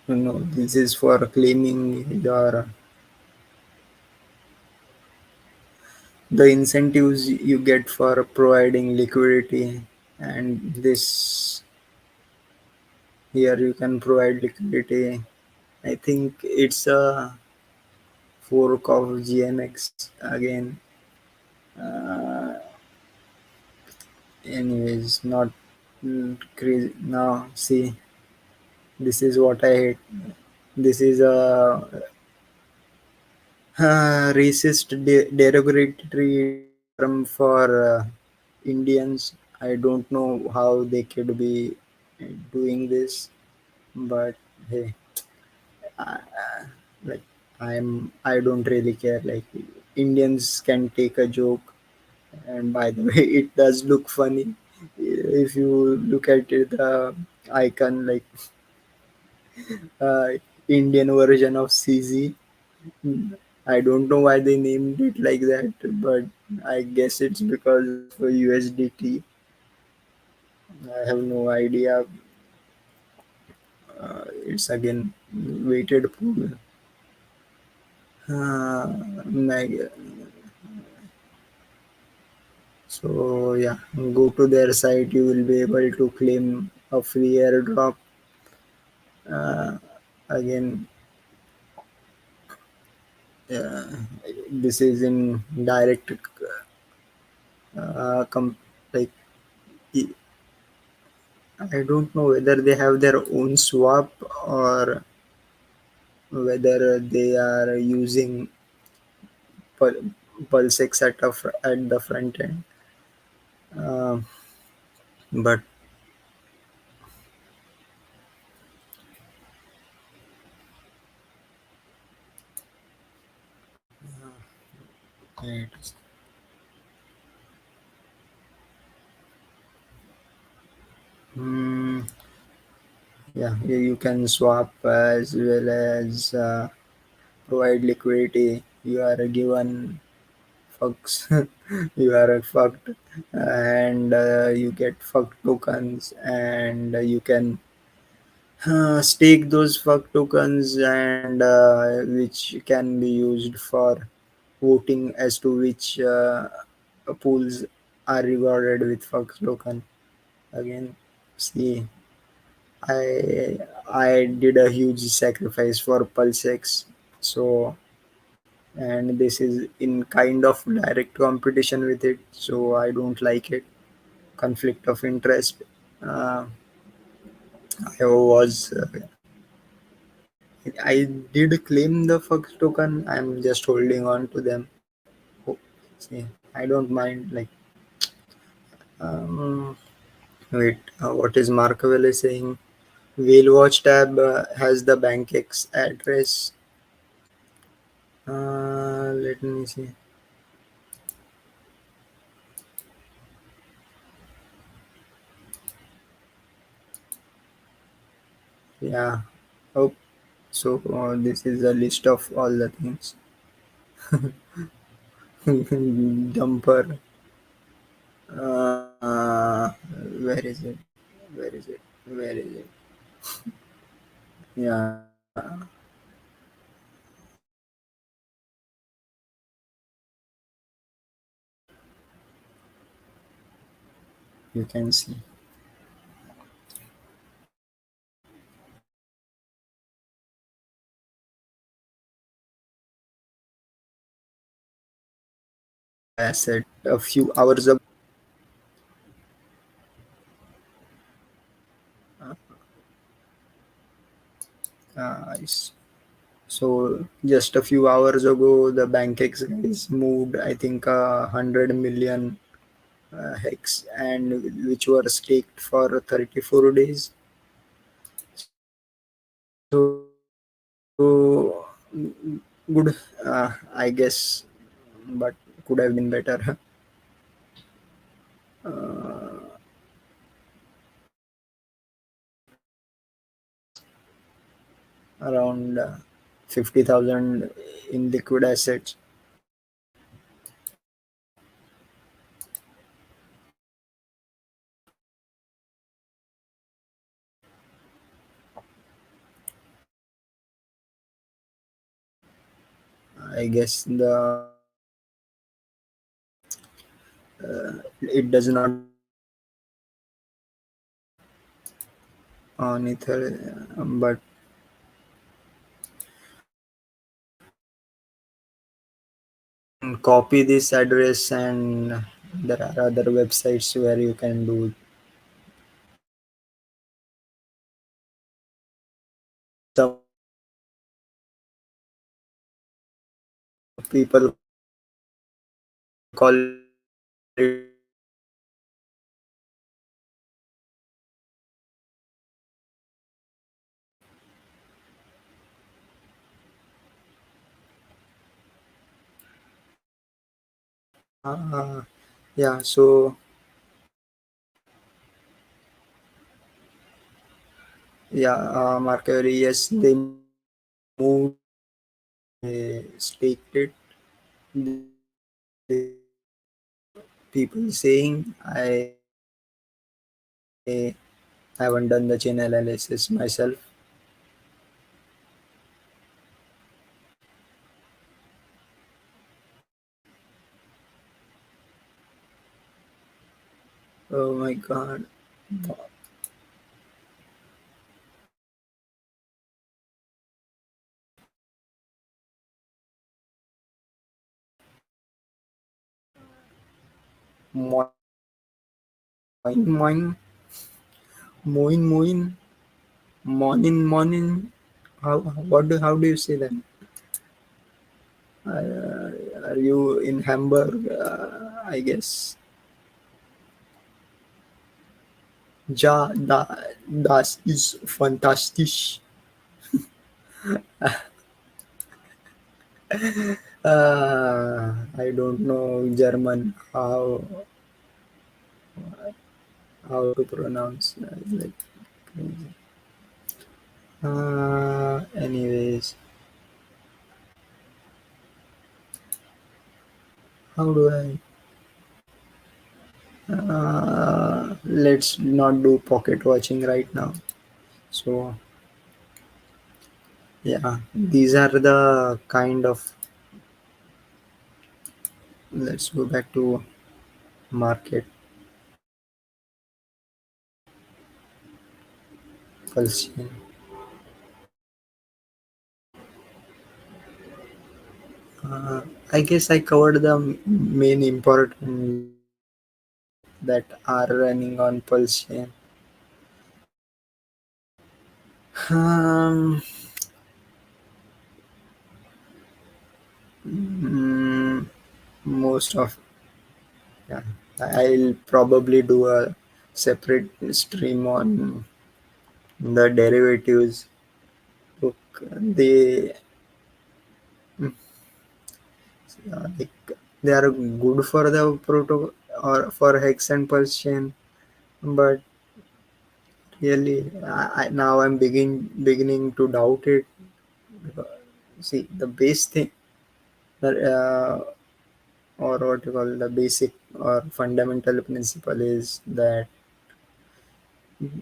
this is for claiming your the incentives you get for providing liquidity, and this here you can provide liquidity. I think it's a fork of GMX again. Uh, Anyways, not crazy. Now, see, this is what I hate. This is a racist, derogatory term for Indians. I don't know how they could be doing this, but hey, like I don't really care. Like, Indians can take a joke, and by the way, it does look funny if you look at it, the icon, like uh, Indian version of CZ. I don't know why they named it like that, but I guess it's because of USDT. I have no idea. it's again weighted pool. Meg- so yeah, go to their site. You will be able to claim a free airdrop. Uh, Again, uh, this is in direct like e- I don't know whether they have their own swap or whether they are using Pul- Pulsex at the front end. Um, but it's, mm, yeah, you can swap as well as provide liquidity. You are given fucks. You are fucked, and you get fucked tokens, and you can stake those fuck tokens, and which can be used for voting as to which pools are rewarded with fuck token. Again, see, I did a huge sacrifice for Pulsex, so and this is in kind of direct competition with it, so I don't like it. Conflict of interest. Uh, I was I did claim the Fox token. I'm just holding on to them. Oh, see, I don't mind. Like, um, wait, what is Markavelle saying? Whale Watch tab has the BankX address. Let me see. Yeah. Oh, so this is a list of all the things. Dumper. Where is it? Where is it? Where is it? Yeah, you can see. I said a few hours ago. Yes. So just a few hours ago, the BankX guys moved, I think, 100 million hex, and which were staked for 34 days. So good, I guess, but could have been better. Around 50,000 in liquid assets. I guess it does not on Ether, but copy this address, and there are other websites where you can do. Some people call it uh, yeah. So yeah, Markery, yes, they moved, they staked it. They, people saying I haven't done the chain analysis myself. Oh my god. Moin, moin, moin, moin, morning, morning. How do you say that? Are you in Hamburg? I guess. Ja, das ist fantastisch. I don't know German. How to pronounce like crazy. Anyways, how do I? Let's not do pocket watching right now. So yeah, these are the kind of. Let's go back to market pulsing. I guess I covered the main important that are running on Pulsechain. Um, mm, most of yeah, I'll probably do a separate stream on the derivatives. Look, they like they are good for the proto or for hex and Pulsechain, but really, now I'm beginning to doubt it. See, the base thing, the, or what you call the basic or fundamental principle is that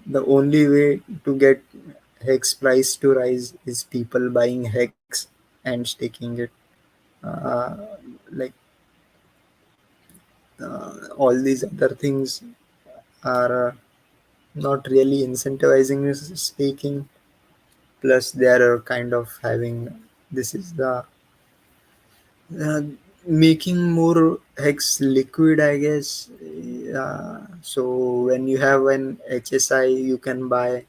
the only way to get hex price to rise is people buying hex and staking it. Uh, like all these other things are not really incentivizing staking. Plus, they are kind of having this is the uh, making more hex liquid, I guess. So when you have an HSI, you can buy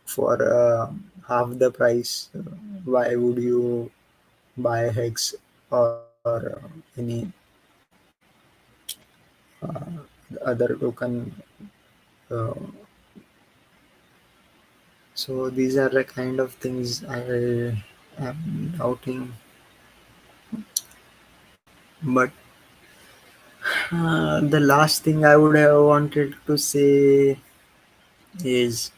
for half the price. Why would you buy hex or any other token? Uh, so these are the kind of things I am doubting. But the last thing I would have wanted to say is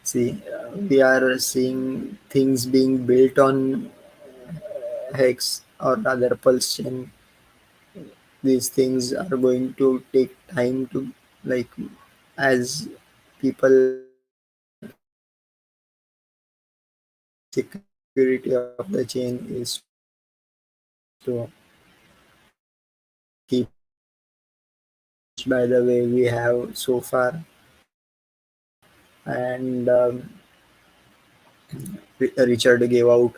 see, we are seeing things being built on Hex or rather Pulse chain. These things are going to take time to like as people security of the chain is to keep managed by the way we have so far. And Richard gave out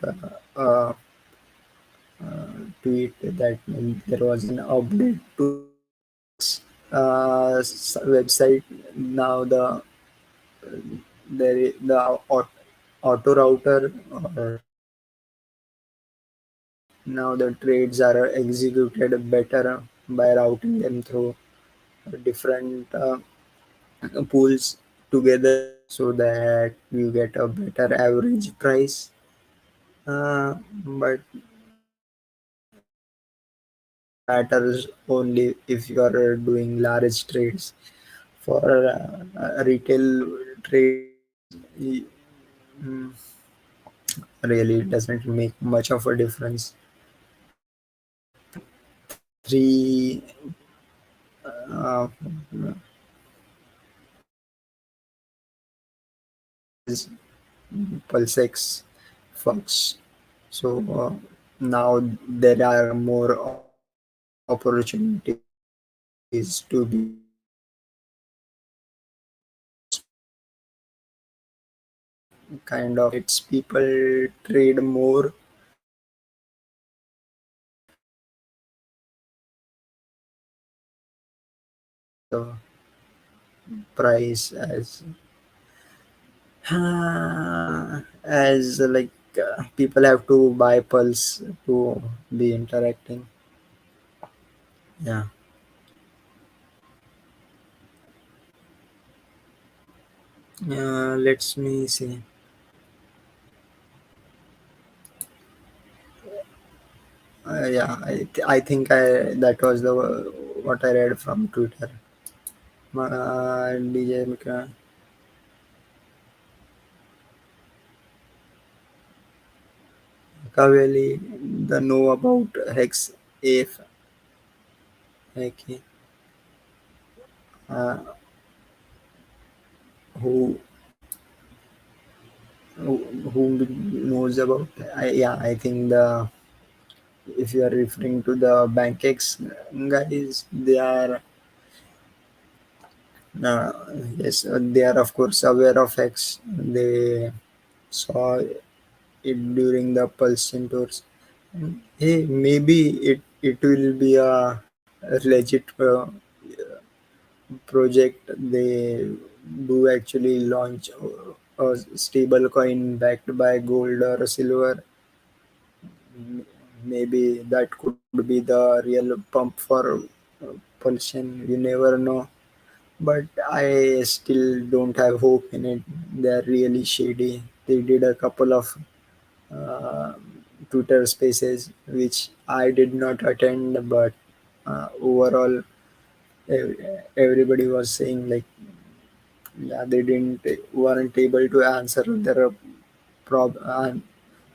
tweet that there was an update to Hex website. Now the auto router or now the trades are executed better by routing them through different pools together so that you get a better average price. But this matters only if you are doing large trades. For retail trades, mm, really it doesn't make much of a difference. Three uh, is Pulsex Fox. So now there are more opportunities to be kind of it's people trade more the price as like people have to buy pulse to be interacting. Yeah. Let's me see. Yeah, I think that was the what I read from Twitter. DJ Kaveli, the know about Hex AF, okay, uh, who who knows about? Yeah, I think the if you are referring to the BankX guys, they are uh, yes, they are of course aware of X. They saw it during the Pulsechain tours. Hey, maybe it will be a legit project. They do actually launch a stable coin backed by gold or silver. Maybe that could be the real pump for Pulsion. You never know. But I still don't have hope in it. They're really shady. They did a couple of uh, Twitter spaces which I did not attend, but overall, ev- everybody was saying like, yeah, they didn't weren't able to answer their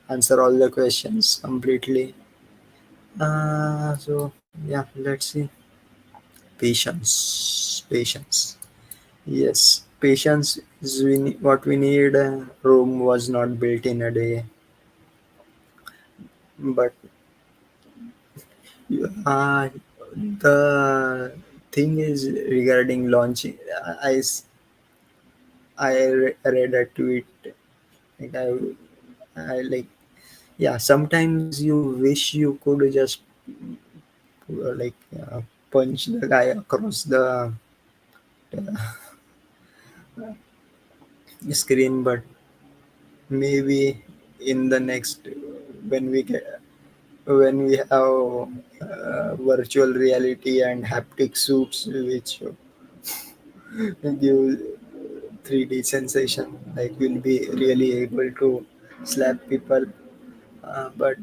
answer all the questions completely. So yeah, let's see. Patience. Yes, patience is what we need. Rome was not built in a day, but uh, the thing is regarding launching. Read a tweet. Like I like yeah. Sometimes you wish you could just like punch the guy across the screen, but maybe in the next when we get when we have virtual reality and haptic suits which give 3D sensation, like we'll be really able to slap people. But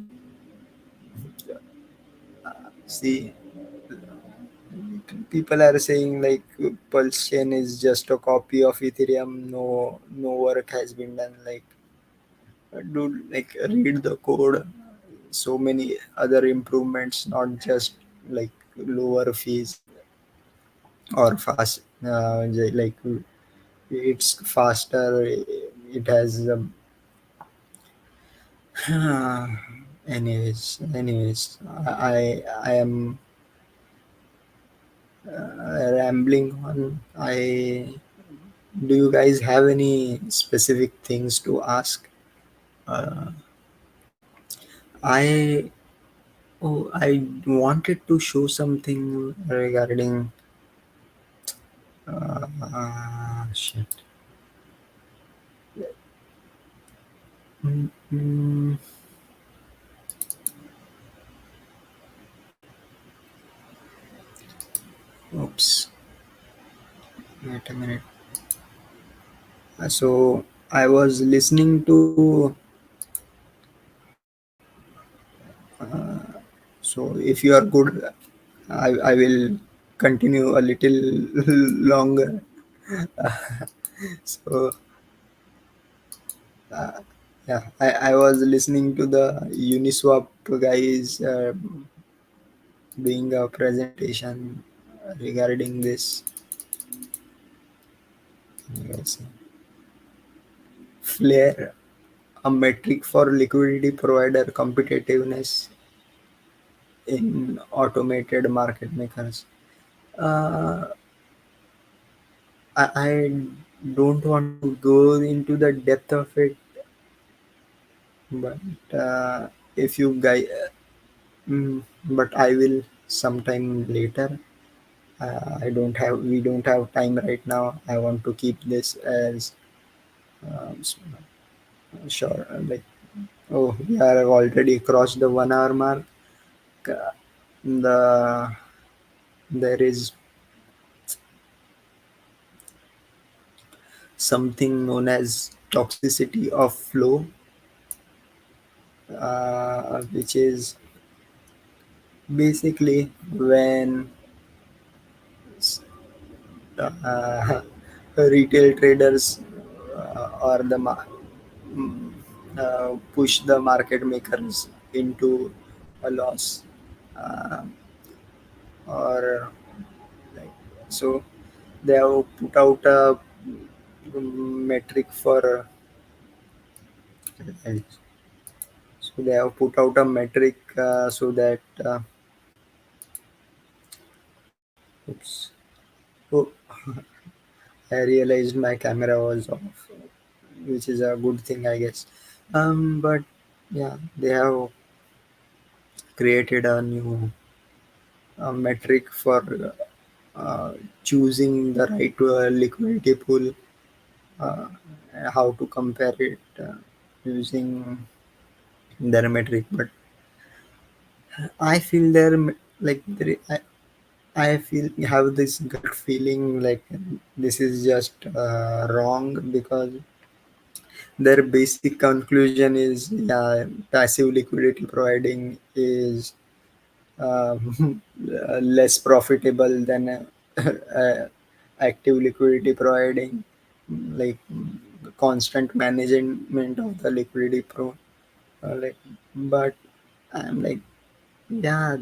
see, people are saying like Pulse chain is just a copy of Ethereum. No work has been done. Like, dude, like read the code. So many other improvements, not just like lower fees or fast. Like it's faster. It has. I am rambling on. I Do you guys have any specific things to ask? Uh, I I wanted to show something regarding shit. Mm, mm, oops. Wait a minute. So I was listening to. So if you are good, I will continue a little longer. So yeah, I was listening to the Uniswap guys doing a presentation regarding this. Yes. Flare, a metric for liquidity provider competitiveness in automated market makers. Uh, I don't want to go into the depth of it, but if you guys, but I will sometime later. We don't have time right now. I want to keep this as sure. Like, oh, we are already crossed the 1 hour mark. The there is something known as toxicity of flow, which is basically when uh, retail traders or push the market makers into a loss, uh, or like so they have put out a metric for so they have put out a metric so that oops, oh, I realized my camera was off, which is a good thing, I guess. But yeah, they have created a new metric for uh, choosing the right liquidity pool, uh, how to compare it using their metric. But I feel like I feel have this gut feeling like this is just wrong, because their basic conclusion is, yeah, passive liquidity providing is less profitable than active liquidity providing, like constant management of the liquidity like, but I'm like, yeah,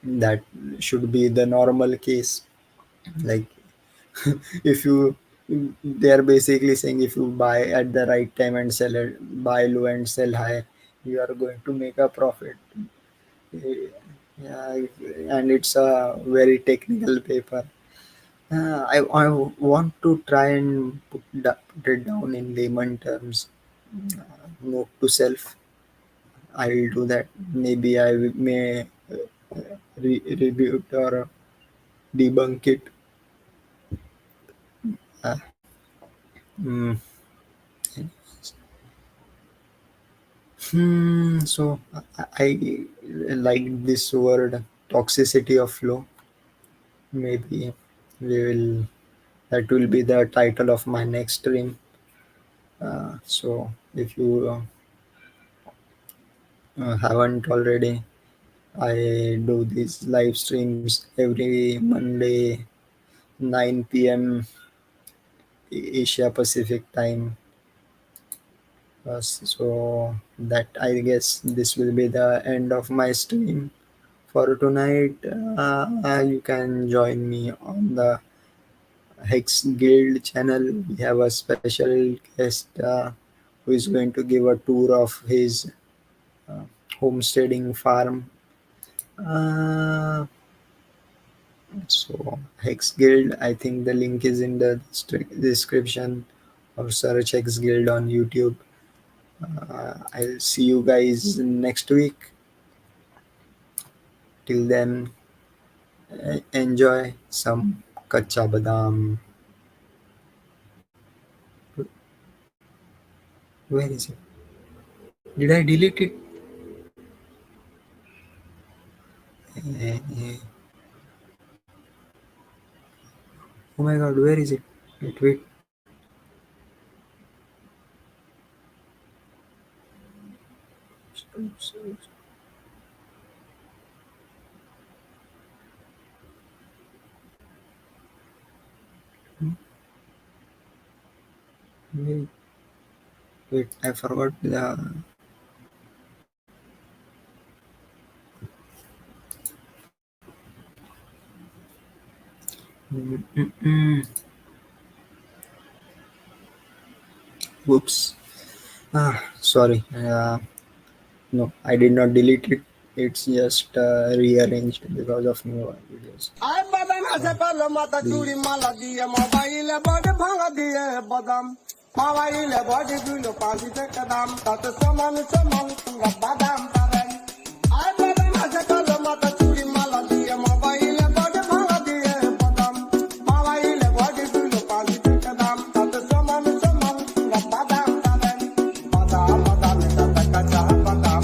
that should be the normal case. Like, if you they are basically saying if you buy at the right time and sell it, buy low and sell high, you are going to make a profit. Yeah, and it's a very technical paper. I want to try and put it down in layman terms. Note to self, I will do that. Maybe may review it or debunk it. Uh, mm, so I like this word toxicity of flow. Maybe we will that will be the title of my next stream. So if you haven't already, I do these live streams every Monday, 9 p.m. Asia Pacific time. So that, I guess this will be the end of my stream for tonight. You can join me on the Hex Guild channel. We have a special guest who is going to give a tour of his uh, homesteading farm. Uh, so Hex Guild, I think the link is in the description, or search Hex Guild on YouTube. I'll see you guys next week. Till then, enjoy some kacha badam. Where is it? Did I delete it? Eh, eh. Oh my god, where is it? Wait. Wait, wait, I forgot the. Mm. Whoops. Sorry. No, I did not delete it. It's just rearranged because of new videos. মাঝে পেল মাথা চুরি মালা দিয়ে মোবাইলে body ভাঙা দিয়ে বাদাম মোবাইলে বডি দিল 5 টাকা দাম তাতে সমান সমান তোমরা বাদাম পাবেন আর বাদাম মাঝে পেল মাথা চুরি মালা দিয়ে মোবাইলে বডি ভাঙা দিয়ে বাদাম মোবাইলে বডি দিল 5 টাকা দাম তাতে সমান সমান তোমরা বাদাম পাবেন বাদাম বাদাম এটা কাঁচা বাদাম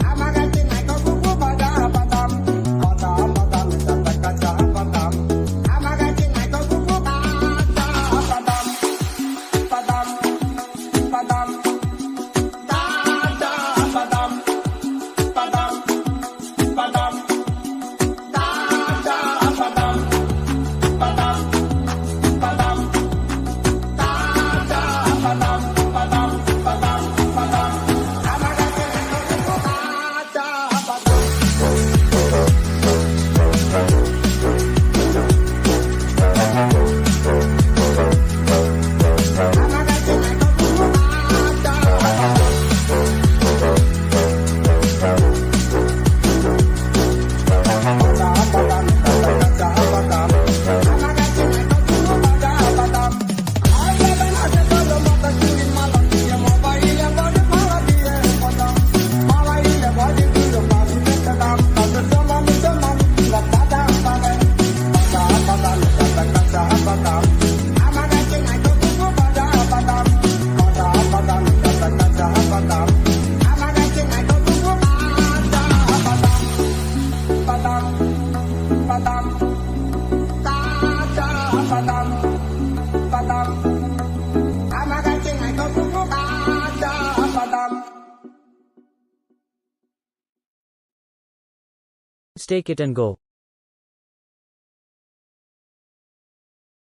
আমার কাছে নাই কুকু বাদাম বাদাম বাদাম বাদাম এটা কাঁচা বাদাম আমার কাছে নাই কুকু বাদাম বাদাম বাদাম বাদাম দাদা বাদাম বাদাম বাদাম দাদা বাদাম বাদাম বাদাম দাদা বাদাম বাদাম বাদাম বাদাম আমার কাছে নাই কুকু বাদাম বাদাম আমার কাছে নাই কুকু বাদাম Stake it and go.